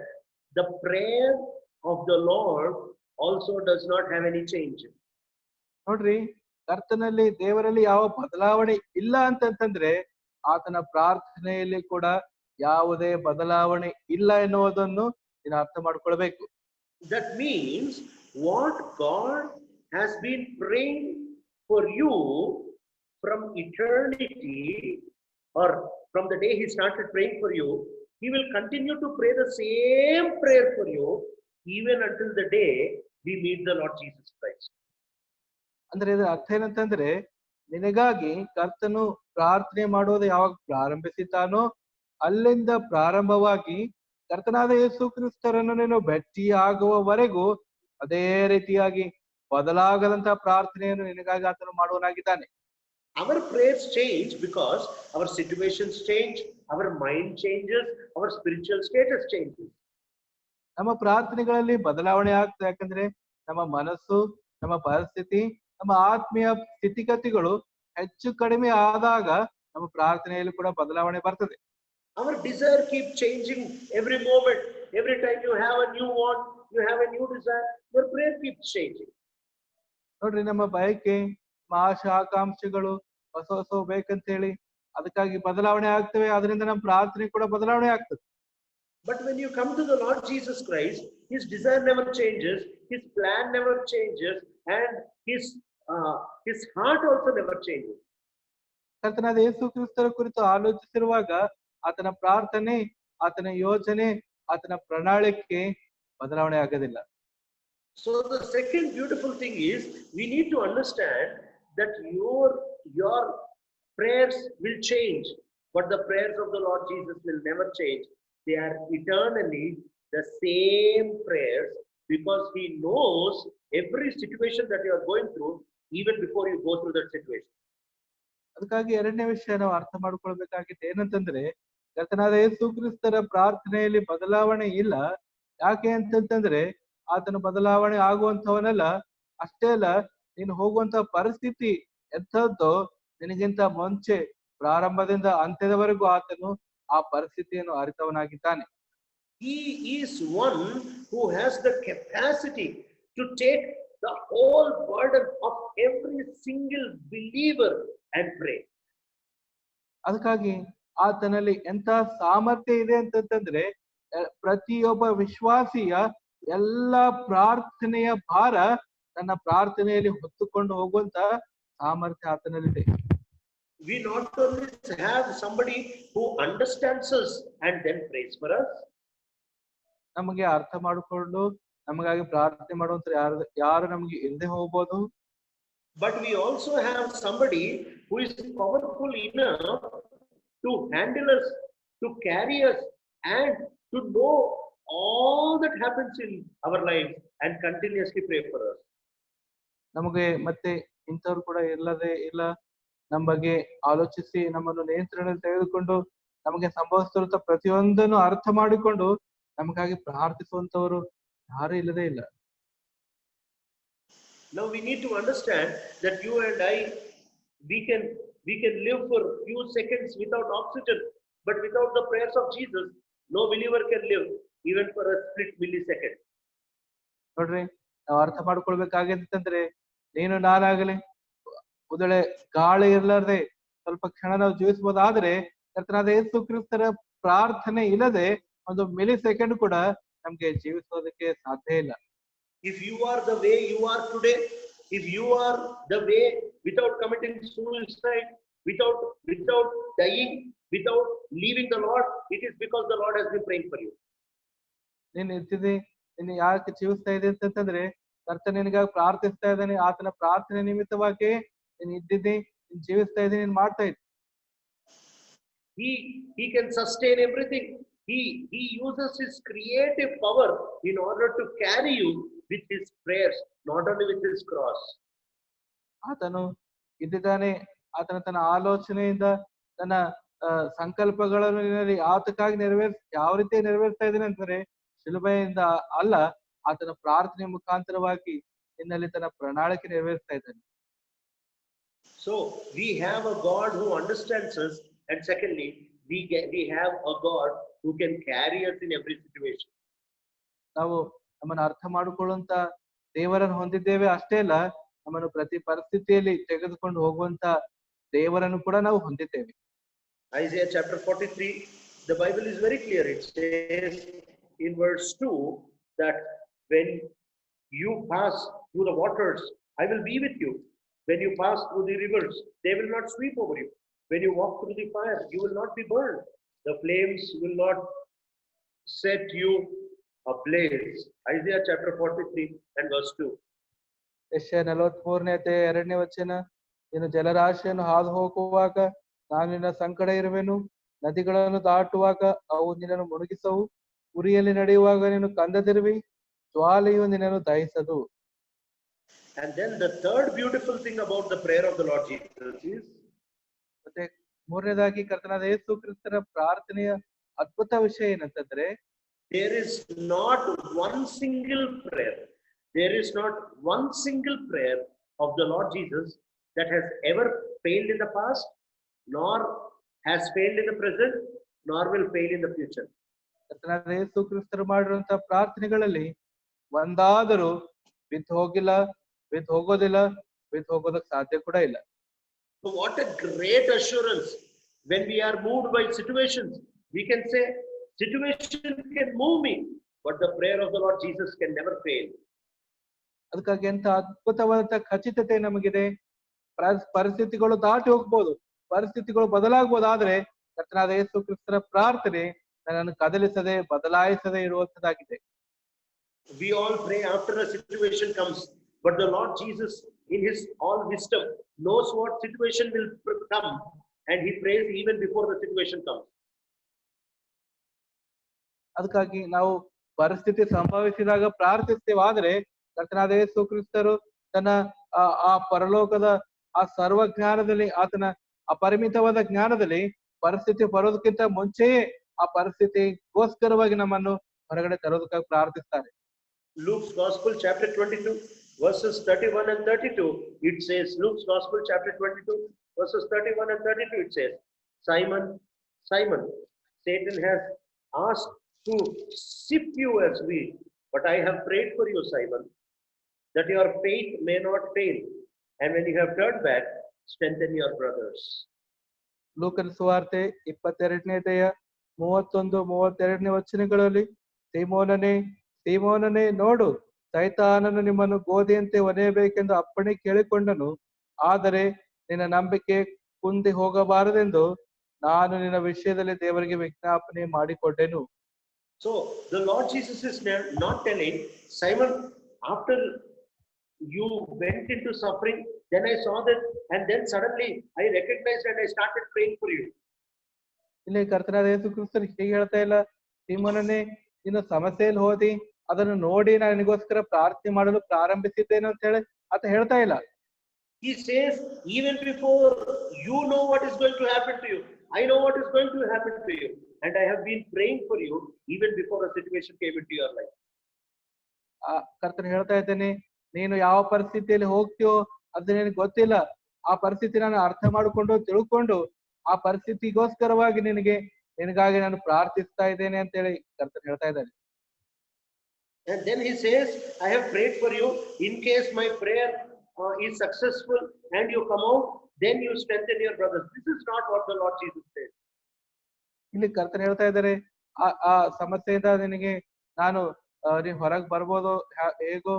the prayer of the Lord also does not have any change. ನೋಡ್ರಿ, ಕರ್ತನಲ್ಲಿ, ದೇವರಲ್ಲಿ ಯಾವ ಬದಲಾವಣೆ ಇಲ್ಲ ಅಂತಂದ್ರೆ ಆತನ ಪ್ರಾರ್ಥನೆಯಲ್ಲಿ ಕೂಡ ಯಾವುದೇ ಬದಲಾವಣೆ ಇಲ್ಲ ಎನ್ನುವುದನ್ನು ನೀನು ಅರ್ಥ ಮಾಡ್ಕೊಳ್ಬೇಕು. That means what God has been praying for you from eternity, or from the day he started praying for you, he will continue to pray the same prayer for you even until the day we meet the Lord Jesus Christ. ಅಂದ್ರೆ ಇದರ ಅರ್ಥ ಏನಂತಂದ್ರೆ, ನಿನಗಾಗಿ ಕರ್ತನು ಪ್ರಾರ್ಥನೆ ಮಾಡೋದು ಯಾವಾಗ ಪ್ರಾರಂಭಿಸಿತಾನೋ ಅಲ್ಲಿಂದ ಪ್ರಾರಂಭವಾಗಿ ಕರ್ತನಾದ ಯೇಸು ಕ್ರಿಸ್ತರನ್ನು ನೀನು ಭೇಟಿಯಾಗುವವರೆಗೂ ಅದೇ ರೀತಿಯಾಗಿ ಬದಲಾಗದಂತಹ ಪ್ರಾರ್ಥನೆಯನ್ನು ನಿನಗಾಗಿ ಆತನು ಮಾಡುವನಾಗಿದ್ದಾನೆ. Our prayers change because our situations change, our mind changes, our spiritual status changes. ನಮ್ಮ ಪ್ರಾರ್ಥನೆಗಳಲ್ಲಿ ಬದಲಾವಣೆ ಆಗ್ತದೆ, ಯಾಕಂದ್ರೆ ನಮ್ಮ ಮನಸ್ಸು, ನಮ್ಮ ಪರಿಸ್ಥಿತಿ, ನಮ್ಮ ಆತ್ಮೀಯ ಸ್ಥಿತಿಗತಿಗಳು ಹೆಚ್ಚು ಕಡಿಮೆ ಆದಾಗ ನಮ್ಮ ಪ್ರಾರ್ಥನೆಯಲ್ಲಿ ಕೂಡ ಬದಲಾವಣೆ ಬರ್ತದೆ. Our desire keeps changing every moment. Every time you have a new want, you have a new desire, your prayer keeps changing. ನೋಡ್ರಿ, ನಮ್ಮ ಬಯಕೆ, ನಮ್ಮ ಆಶಾ ಆಕಾಂಕ್ಷೆಗಳು ಹೊಸ ಬೇಕಂತ ಹೇಳಿ ಅದಕ್ಕಾಗಿ ಬದಲಾವಣೆ ಆಗ್ತವೆ. ಅದರಿಂದ ನಮ್ಮ ಪ್ರಾರ್ಥನೆ ಕೂಡ ಬದಲಾವಣೆ ಆಗ್ತದೆ. But when you come to the Lord Jesus Christ, his desire never changes, his plan never changes, and his heart also never changes. ಕರ್ತನಾದ ಯೇಸು ಕ್ರಿಸ್ತರ ಕುರಿತು ಆಲೋಚಿಸಿರುವಾಗ ಆತನ ಪ್ರಾರ್ಥನೆ, ಆತನ ಯೋಜನೆ, ಆತನ ಪ್ರಣಾಳಿಕೆ ಬದಲಾವಣೆ ಆಗೋದಿಲ್ಲ. So the second beautiful thing is, we need to understand that your prayers will change, but the prayers of the Lord Jesus will never change. They are eternally the same prayers, because he knows every situation that you are going through even before you go through that situation. ಅದಕ್ಕಾಗಿ ಎರಡನೇ ವಿಷಯ ನಾವು ಅರ್ಥ ಮಾಡ್ಕೊಳ್ಬೇಕಾಗಿತ್ತು ಏನಂತಂದ್ರೆ, ಕರ್ತನಾದ ಯೇಸು ಕ್ರಿಸ್ತರ ಪ್ರಾರ್ಥನೆಯಲ್ಲಿ ಬದಲಾವಣೆ ಇಲ್ಲ. ಯಾಕೆ ಅಂತಂತಂದ್ರೆ, ಆತನ ಬದಲಾವಣೆ ಆಗುವಂತವನಲ್ಲ. ಅಷ್ಟೇ ಅಲ್ಲ, ನೀನು ಹೋಗುವಂತ ಪರಿಸ್ಥಿತಿ ಎಂಥದ್ದೋ ನಿನಗಿಂತ ಮುಂಚೆ ಪ್ರಾರಂಭದಿಂದ ಅಂತ್ಯದವರೆಗೂ ಆತನು ಆ ಪರಿಸ್ಥಿತಿಯನ್ನು ಅರಿತವನಾಗಿದ್ದಾನೆ. He is one who has the capacity to take the whole burden of every single believer and pray. ಅದಕ್ಕಾಗಿ ಆತನಲ್ಲಿ ಎಂತ ಸಾಮರ್ಥ್ಯ ಇದೆ ಅಂತಂದ್ರೆ, ಪ್ರತಿಯೊಬ್ಬ ವಿಶ್ವಾಸಿಯ ಎಲ್ಲ ಪ್ರಾರ್ಥನೆಯ ಭಾರ ತನ್ನ ಪ್ರಾರ್ಥನೆಯಲ್ಲಿ ಹೊತ್ತುಕೊಂಡು ಹೋಗುವಂತ ಸಾಮರ್ಥ್ಯ ಆತನಲ್ಲಿದೆ. We not only have somebody who understands us and then prays for us, ನಮಗೆ ಅರ್ಥ ಮಾಡಿಕೊಂಡು ನಮಗಾಗಿ ಪ್ರಾರ್ಥನೆ ಮಾಡುವಂತ ಯಾರು ನಮ್ಗೆ ಹಿಂದೆ ಹೋಗ್ಬೋದು, but we also have somebody who is powerful enough to handle us, to carry us, and to know all that happens in our lives and continuously pray for us. ನಮಗೆ ಮತ್ತೆ ಇಂಥವ್ರು ಕೂಡ ಇಲ್ಲ ನಮ್ಮ ಬಗ್ಗೆ ಆಲೋಚಿಸಿ ನಮ್ಮನ್ನು ನಿಯಂತ್ರಣದಲ್ಲಿ ತೆಗೆದುಕೊಂಡು ನಮಗೆ ಸಂಭವಿಸುತ್ತಿರುವ ಪ್ರತಿಯೊಂದನ್ನು ಅರ್ಥ ಮಾಡಿಕೊಂಡು ನಮಗಾಗಿ ಪ್ರಾರ್ಥಿಸುವಂತವರು ಯಾರು ಇಲ್ಲದೇ ಇಲ್ಲ. Now we need to understand that you and I, we can live for few seconds without oxygen, but without the prayers of Jesus, no believer can live even for a split millisecond. ನೋಡ್ರಿ, ನಾವು ಅರ್ಥ ಮಾಡ್ಕೊಳ್ಬೇಕಾಗಿತ್ತಂದ್ರೆ ನೀನು ನಾನಾಗಲಿ ಉದಳೆ ಗಾಳಿ ಇರ್ಲಾರ್ದೆ ಸ್ವಲ್ಪ ಕ್ಷಣ ನಾವು ಜೀವಿಸಬಹುದಾದ್ರೆ ಕರ್ತನಾದ ಯೇಸು ಕ್ರಿಸ್ತರ ಪ್ರಾರ್ಥನೆ ಇಲ್ಲದೆ ಒಂದು ಮಿಲಿ ಸೆಕೆಂಡ್ ಕೂಡ ನಮ್ಗೆ ಜೀವಿಸೋದಕ್ಕೆ ಸಾಧ್ಯ ಇಲ್ಲ. If you are the way you are today, if you are the way without committing suicide, without dying, without leaving the Lord, it is because the Lord has been praying for you. ನೀನ್ ಇರ್ತಿದ್ದಿ, ನೀನು ಯಾಕೆ ಜೀವಿಸ್ತಾ ಇದೆ ಅಂತಂದ್ರೆ ಕರ್ತ ನಿನಗಾಗಿ ಪ್ರಾರ್ಥಿಸ್ತಾ ಇದ್ದಾನೆ. ಆತನ ಪ್ರಾರ್ಥನೆ ನಿಮಿತ್ತವಾಗಿ ನೀನ್ ಇದ್ದಿದ್ದಿ, ನೀನ್ ಜೀವಿಸ್ತಾ ಇದ್ದೀನಿ, ನೀನ್ ಮಾಡ್ತಾ ಇದ್ದಿ. He can sustain everything. He uses his creative power in order to carry you with his prayers, not only with his cross. ಆತನು ಇದ್ದಾನೆ, ಆತನ ತನ್ನ ಆಲೋಚನೆಯಿಂದ ತನ್ನ ಸಂಕಲ್ಪಗಳನ್ನು ಆತಕ್ಕಾಗಿ ಯಾವ ರೀತಿ ನೆರವೇರ್ತಾ ಇದ್ದಾನೆ ಅಂತಂದ್ರೆ ಶಿಲುಬೆಯಿಂದ ಅಲ್ಲ, ಆತನ ಪ್ರಾರ್ಥನೆ ಮುಖಾಂತರವಾಗಿ ನಿನ್ನಲ್ಲಿ ತನ್ನ ಪ್ರಣಾಳಿಕೆ ನೆರವೇರಿಸ್ತಾ ಇದ್ದಾನೆ. So we have a God who understands us, and secondly, we have a God who can carry us in every situation. ನಾವು ನಮ್ಮನ್ನು ಅರ್ಥ ಮಾಡಿಕೊಳ್ಳುವಂತ ದೇವರನ್ನು ಹೊಂದಿದ್ದೇವೆ, ಅಷ್ಟೇ ಅಲ್ಲ ನಮ್ಮನ್ನು ಪ್ರತಿ ಪರಿಸ್ಥಿತಿಯಲ್ಲಿ ತೆಗೆದುಕೊಂಡು ಹೋಗುವಂತ ದೇವರನ್ನು ಕೂಡ ನಾವು ಹೊಂದಿದ್ದೇವೆ. Isaiah chapter 43, the Bible is very clear. It says in verse 2 that when you pass through the waters, I will be with you. When you pass through the rivers, they will not sweep over you. When you walk through the fire, you will not be burned. The flames will not set you ablaze. Isaiah chapter 43 and verse 2. ಯೆಶಾಯ 43 ವಚನ, ನೀನು ಜಲರಾಶಿಯನ್ನು ಹಾದು ಹೋಗುವಾಗ ನಾನು ನಿನ್ನ ಸಂಕಟ ಇರುವೆನು, ನದಿಗಳನ್ನು ದಾಟುವಾಗ ಅವು ನಿನ್ನನ್ನು ಮುಳುಗಿಸವು, ಉರಿಯಲ್ಲಿ ನಡೆಯುವಾಗ ನೀನು ಕಂದದಿರುವಿ, ಜ್ವಾಲೆಯು ನಿನ್ನನ್ನು ದಹಿಸದು. And then the third beautiful thing about the prayer of the Lord Jesus is, ಮತ್ತೆ ಮೂರನೇದಾಗಿ ಕರ್ತನಾದ ಯೇಸು ಕ್ರಿಸ್ತರ ಪ್ರಾರ್ಥನೆಯ ಅದ್ಭುತ ವಿಷಯ ಏನಂತಂದ್ರೆ, there is not one single prayer, there is not one single prayer of the Lord Jesus that has ever failed in the past, nor has failed in the present, nor will fail in the future. ಕರ್ತನಾದ ಯೇಸು ಕ್ರಿಸ್ತರು ಮಾಡಿರುವಂತಹ ಪ್ರಾರ್ಥನೆಗಳಲ್ಲಿ ಒಂದಾದರೂ ಬಿದ್ದು ಹೋಗಿಲ್ಲ, ಬಿದ್ದು ಹೋಗೋದಕ್ಕೆ ಸಾಧ್ಯ ಕೂಡ ಇಲ್ಲ. So what a great assurance when we are moved by situations. We can say, situation can move me, but the prayer of the Lord Jesus can never fail. ಅದಕ್ಕಾಗಿ ಎಂತ ಅದ್ಭುತವಾದಂತಹ ಖಚಿತತೆ ನಮಗಿದೆ. ಪರಿಸ್ಥಿತಿಗಳು ದಾಟಿ ಹೋಗ್ಬೋದು, ಪರಿಸ್ಥಿತಿಗಳು ಬದಲಾಗಬಹುದು, ಆದ್ರೆ ಕರ್ತನಾದ ಯೇಸು ಕ್ರಿಸ್ತರ ಪ್ರಾರ್ಥನೆ ನನ್ನನ್ನು ಕದಲಿಸದೆ ಬದಲಾಯಿಸದೆ ಇರುವಂತದ್ದಾಗಿದೆ. We all pray after a situation comes, but the Lord Jesus in his all wisdom knows what situation will come, and he prays even before the situation comes. ಅದಕ್ಕಾಗಿ ನಾವು ಪರಿಸ್ಥಿತಿ ಸಂಭವಿಸಿದಾಗ ಪ್ರಾರ್ಥಿಸ್ತೇವೆ, ಆದ್ರೆ ಕರ್ತನಾದ ಯೇಸು ಕ್ರಿಸ್ತರು ತನ್ನ ಆ ಪರಲೋಕದ ಆ ಸರ್ವಜ್ಞಾನದಲ್ಲಿ, ಆತನ ಅಪರಿಮಿತವಾದ ಜ್ಞಾನದಲ್ಲಿ ಪರಿಸ್ಥಿತಿ ಬರೋದಕ್ಕಿಂತ ಮುಂಚೆಯೇ ಆ ಪರಿಸ್ಥಿತಿಗೋಸ್ಕರವಾಗಿ ನಮ್ಮನ್ನು ಹೊರಗಡೆ ತರೋದಕ್ಕಾಗಿ ಪ್ರಾರ್ಥಿಸ್ತಾರೆ. Luke's Gospel chapter 22 verses 31 and 32, it says, Luke's Gospel chapter 22 verses 31 and 32, it says, Simon, Simon, Satan has asked to sift you as wheat, but I have prayed for you, Simon, that your faith may not fail, and when you have turned back, strengthen your brothers. ಲೂಕನ ಸುವಾರ್ತೆ 22 ವಚನಗಳಲ್ಲಿ, ಸೀಮೋನನೇ ನೋಡು, ಸೈತಾನನು ನಿಮ್ಮನ್ನು ಗೋಧಿಯಂತೆ ಒನೆಯಬೇಕೆಂದು ಅಪ್ಪಣೆ ಕೇಳಿಕೊಂಡನು, ಆದರೆ ನಿನ್ನ ನಂಬಿಕೆ ಕುಂದಿ ಹೋಗಬಾರದೆಂದು ನಾನು ನಿನ್ನ ವಿಷಯದಲ್ಲಿ ದೇವರಿಗೆ ವಿಜ್ಞಾಪನೆ ಮಾಡಿಕೊಟ್ಟೆನು. So the Lord Jesus is not telling Simon, after you went into suffering, then I saw that, and then suddenly I recognized and I started praying for you. ಇಲ್ಲಿ ಕರ್ತನಾದ ಯೇಸು ಕ್ರಿಸ್ತರು ಹೀಗೆ ಹೇಳ್ತಾ ಇಲ್ಲ, ಸೀಮೋನನೇ ನೀನು ಸಮಸ್ಯೆಯಲ್ಲಿ ಹೋದಿ, ಅದನ್ನು ನೋಡಿ ನಾನು ನಿನಗೋಸ್ಕರ ಪ್ರಾರ್ಥನೆ ಮಾಡಲು ಪ್ರಾರಂಭಿಸಿದ್ದೇನೆ ಅಂತ ಹೇಳಿ ಆತ ಹೇಳ್ತಾ ಇಲ್ಲ. He says, even before you know what is going to happen to you, I know what is going to happen to you, and I have been praying for you even before a situation came into your life. ಕರ್ತನು ಹೇಳ್ತಾ ಇದ್ದೇನೆ, ನೀನು ಯಾವ ಪರಿಸ್ಥಿತಿಯಲ್ಲಿ ಹೋಗ್ತೀಯೋ ಅದು ನಿನಗೆ ಗೊತ್ತಿಲ್ಲ. ಆ ಪರಿಸ್ಥಿತಿ ನಾನು ಅರ್ಥ ಮಾಡಿಕೊಂಡು ತಿಳ್ಕೊಂಡು ಆ ಪರಿಸ್ಥಿತಿಗೋಸ್ಕರವಾಗಿ ನಿನಗಾಗಿ ನಾನು ಪ್ರಾರ್ಥಿಸ್ತಾ ಇದ್ದೇನೆ ಅಂತ ಹೇಳಿ ಕರ್ತನು ಹೇಳ್ತಾ ಇದ್ದಾನೆ. And then he says, I have prayed for you in case my prayer is successful and you come out, then you strengthen your brothers. This is not what the Lord Jesus says. ಇಲ್ಲಿ ಕರ್ತನು ಹೇಳ್ತಾ ಇದ್ದಾರೆ, ಆ ಸಮಸ್ಯೆಯಿಂದ ನಿನಗೆ ನಾನು ನೀನು ಹೊರಗೆ ಬರ್ಬೋದು ಹೇಗೋ,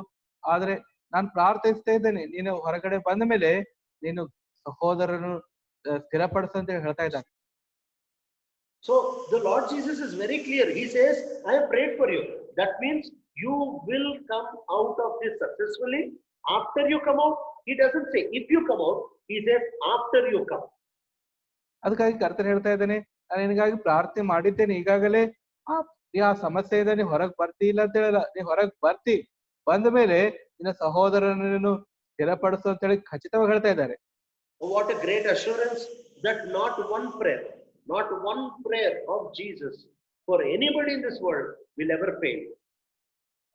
ಆದ್ರೆ ನಾನು ಪ್ರಾರ್ಥಿಸ್ತಾ ಇದ್ದೇನೆ, ನೀನು ಹೊರಗಡೆ ಬಂದ ಮೇಲೆ ನೀನು ಸಹೋದರನು ಸ್ಥಿರಪಡಿಸು ಅಂತ ಹೇಳ್ತಾ ಇದ್ದಾನೆ. So the Lord Jesus is very clear. He says, I have prayed for you. That means you will come out of this successfully. After you come out, he doesn't say if you come out, he says after you come. ಅದಕ್ಕಾಗಿ ಕರ್ತನು ಹೇಳ್ತಾ ಇದ್ದಾನೆ, ನಾನು ನಿನಗಾಗಿ ಪ್ರಾರ್ಥನೆ ಮಾಡಿದ್ದೇನೆ, ಈಗಾಗಲೇ ಆ ಸಮಸ್ಯೆಯಿಂದ ನೀ ಹೊರಗೆ ಬರ್ತಿ ಇಲ್ಲ ಅಂತ ಹೇಳಲ್ಲ, ನೀ ಹೊರಗೆ ಬರ್ತಿ, ಬಂದ ಮೇಲೆ ನಿನ್ನ ಸಹೋದರನನ್ನು ಸ್ಥಿರಪಡಿಸು ಅಂತ ಹೇಳಿ ಖಚಿತವಾಗಿ ಹೇಳ್ತಾ ಇದ್ದಾರೆ. What a great assurance that not one prayer of Jesus for anybody in this world will ever fail.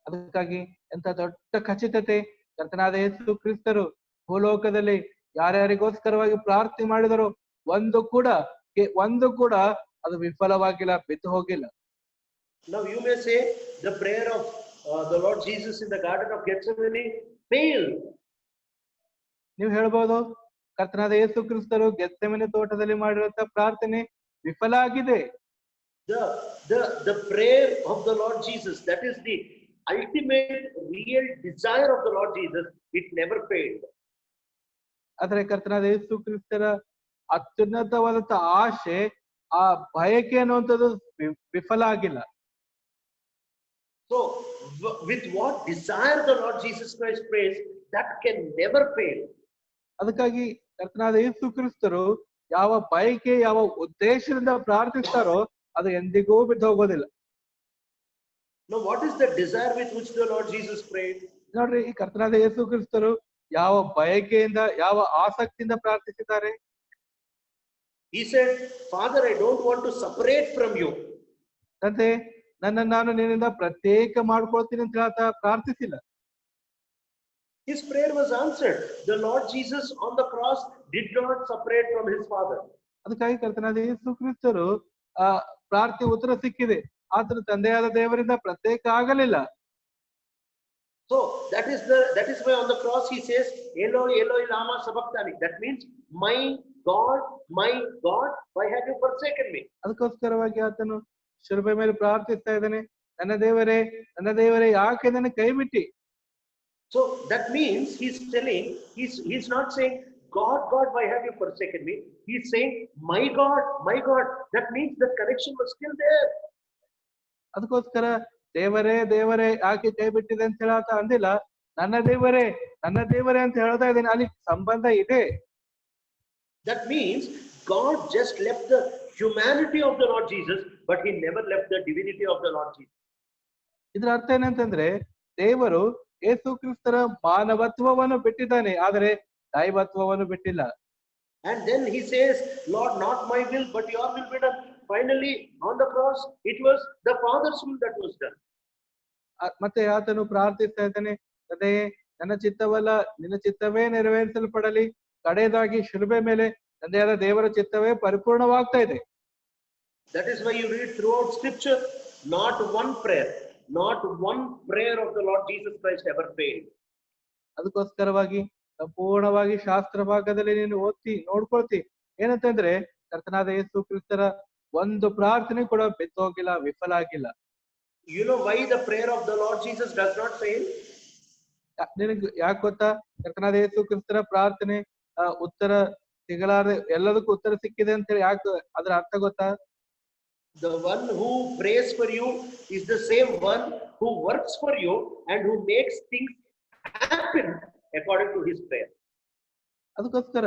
ಅದಕ್ಕಾಗಿ ಎಂತ ದೊಡ್ಡ ಖಚಿತತೆ, ಕರ್ತನಾದ ಯೇಸು ಕ್ರಿಸ್ತರು ಭೂಲೋಕದಲ್ಲಿ ಯಾರ್ಯಾರಿಗೋಸ್ಕರವಾಗಿ ಪ್ರಾರ್ಥನೆ ಮಾಡಿದರು, ಒಂದು ಕೂಡ ಅದು ವಿಫಲವಾಗಿಲ್ಲ, ಬಿದ್ದು ಹೋಗಿಲ್ಲ. Now you may say the prayer of the Lord Jesus in the Garden of Gethsemane failed. ನೀವು ಹೇಳ್ಬೋದು, ಕರ್ತನಾದ ಯೇಸು ಕ್ರಿಸ್ತರು ಗೆತ್ಸೆಮನೆ ತೋಟದಲ್ಲಿ ಮಾಡಿರುವಂತ ಪ್ರಾರ್ಥನೆ ವಿಫಲ ಆಗಿದೆ. The prayer of the Lord Jesus, that is the ultimate real desire of the Lord Jesus, it never failed. ಆದ್ರೆ ಕರ್ತನಾದ ಯೇಸು ಕ್ರಿಸ್ತರ ಅತ್ಯುನ್ನತವಾದಂತ ಆಶೆ, ಆ ಬಯಕೆ ಅನ್ನುವಂಥದ್ದು ವಿಫಲ ಆಗಿಲ್ಲ. So with what desire the Lord Jesus Christ prays, that can never fail. ಅದಕ್ಕಾಗಿ ಕರ್ತನಾದ ಯೇಸು ಕ್ರಿಸ್ತರು ಯಾವ ಬಯಕೆ ಯಾವ ಉದ್ದೇಶದಿಂದ ಪ್ರಾರ್ಥಿಸ್ತಾರೋ ಅದು ಎಂದಿಗೂ ಬಿದ್ದು ಹೋಗೋದಿಲ್ಲ. Now what is the desire with which the Lord Jesus prayed? ನೋಡ್ರಿ, ಈ ಕರ್ತನಾದ ಯೇಸು ಕ್ರಿಸ್ತರು ಯಾವ ಬಯಕೆಯಿಂದ ಯಾವ ಆಸಕ್ತಿಯಿಂದ ಪ್ರಾರ್ಥಿಸಿದ್ದಾರೆ. He said, Father, I don't want to separate from you. ತಂದೆ, ನಾನು ನಿನ್ನಿಂದ ಪ್ರತ್ಯೇಕ ಮಾಡ್ಕೊಳ್ತೀನಿ ಅಂತ ಹೇಳ್ತಾ ಪ್ರಾರ್ಥಿಸಿಲ್ಲ. His prayer was answered. The Lord Jesus on the cross did not separate from his Father. ಅದಕ್ಕಾಗಿ ಕರ್ತನಾದ ಯೇಸು ಕ್ರಿಸ್ತರು ಪ್ರಾರ್ಥನೆ ಉತ್ತರ ಸಿಕ್ಕಿದೆ, ಆತನ ತಂದೆಯಾದ ದೇವರಿಂದ ಪ್ರತ್ಯೇಕ ಆಗಲಿಲ್ಲ. So that is why on the cross he says, Eloi, Eloi, lama sabachthani. That means, my God, why have you forsaken me? ಅದಕ್ಕೋಸ್ಕರವಾಗಿ ಆತನು ಶಿಲುಬೆ ಮೇಲೆ ಪ್ರಾರ್ಥಿಸ್ತಾ ಇದ್ದಾನೆ, ನನ್ನ ದೇವರೇ ಯಾಕೆ ನನ್ನ ಕೈ ಬಿಟ್ಟಿ. So that means he's telling, he's not saying, God, why have you forsaken me? He's saying, my God. That means the connection was still there. ಅದಕ್ಕೋಸ್ಕರ ದೇವರೇ ಯಾಕೆ ಕೈ ಬಿಟ್ಟಿದೆ ಅಂತ ಹೇಳಾತ ಅಂದಿಲ್ಲ, ನನ್ನ ದೇವರೇ ಅಂತ ಹೇಳ್ತಾ ಇದ್ದೇನೆ, ಅಲ್ಲಿ ಸಂಬಂಧ ಇದೆ. That means God just left the humanity of the Lord Jesus, but he never left the divinity of the Lord Jesus. ಇದರ ಅರ್ಥ ಏನಂತಂದ್ರೆ, ದೇವರು ಯೇಸು ಕ್ರಿಸ್ತರ ಮಾನವತ್ವವನ್ನು ಬಿಟ್ಟಿದ್ದಾನೆ, ಆದರೆ ದೈವತ್ವವನ್ನು ಬಿಟ್ಟಿಲ್ಲ. And then he says, Lord, not my will, but your will be done. Finally, on the cross, it was the Father's will that was done. ಮತ್ತೆ ಆತನು ಪ್ರಾರ್ಥಿಸ್ತಾ ಇದ್ದಾನೆ, ತಂದೆ, ನನ್ನ ಚಿತ್ತವಲ್ಲ ನಿನ್ನ ಚಿತ್ತವೇ ನೆರವೇರಿಸಲ್ಪಡಲಿ. ಕಡೆಯದಾಗಿ ಶಿಲುಬೆ ಮೇಲೆ ತಂದೆಯಾದ ದೇವರ ಚಿತ್ತವೇ ಪರಿಪೂರ್ಣವಾಗ್ತಾ ಇದೆ. That is why you read throughout scripture, not one prayer of the Lord Jesus Christ ever failed. ಅದಕ್ಕೋಸ್ಕರವಾಗಿ ಸಂಪೂರ್ಣವಾಗಿ ಶಾಸ್ತ್ರ ಭಾಗದಲ್ಲಿ ನೀನು ಓದ್ತಿ ನೋಡ್ಕೊಳ್ತಿ, ಏನಂತಂದ್ರೆ ಕರ್ತನಾದ ಯೇಸು ಕ್ರಿಸ್ತರ ಒಂದು ಪ್ರಾರ್ಥನೆ ಕೂಡ ಬಿದ್ದು ಹೋಗಿಲ್ಲ, ವಿಫಲ ಆಗಿಲ್ಲ. You know why the prayer of the Lord Jesus does not fail? ನಿನಗೆ ಯಾಕೆ ಗೊತ್ತಾ, ಕರ್ತನಾದ ಯೇಸು ಕ್ರಿಸ್ತರ ಪ್ರಾರ್ಥನೆ ಉತ್ತರ ಸಿಗಲಾರದೆ ಎಲ್ಲದಕ್ಕೂ ಉತ್ತರ ಸಿಕ್ಕಿದೆ ಅಂತ ಹೇಳಿ ಯಾಕೆ ಅದ್ರ ಅರ್ಥ ಗೊತ್ತಾ? The one who prays for you is the same one who works for you and who makes things happen according to his prayer. ಅದಕ್ಕೋಸ್ಕರ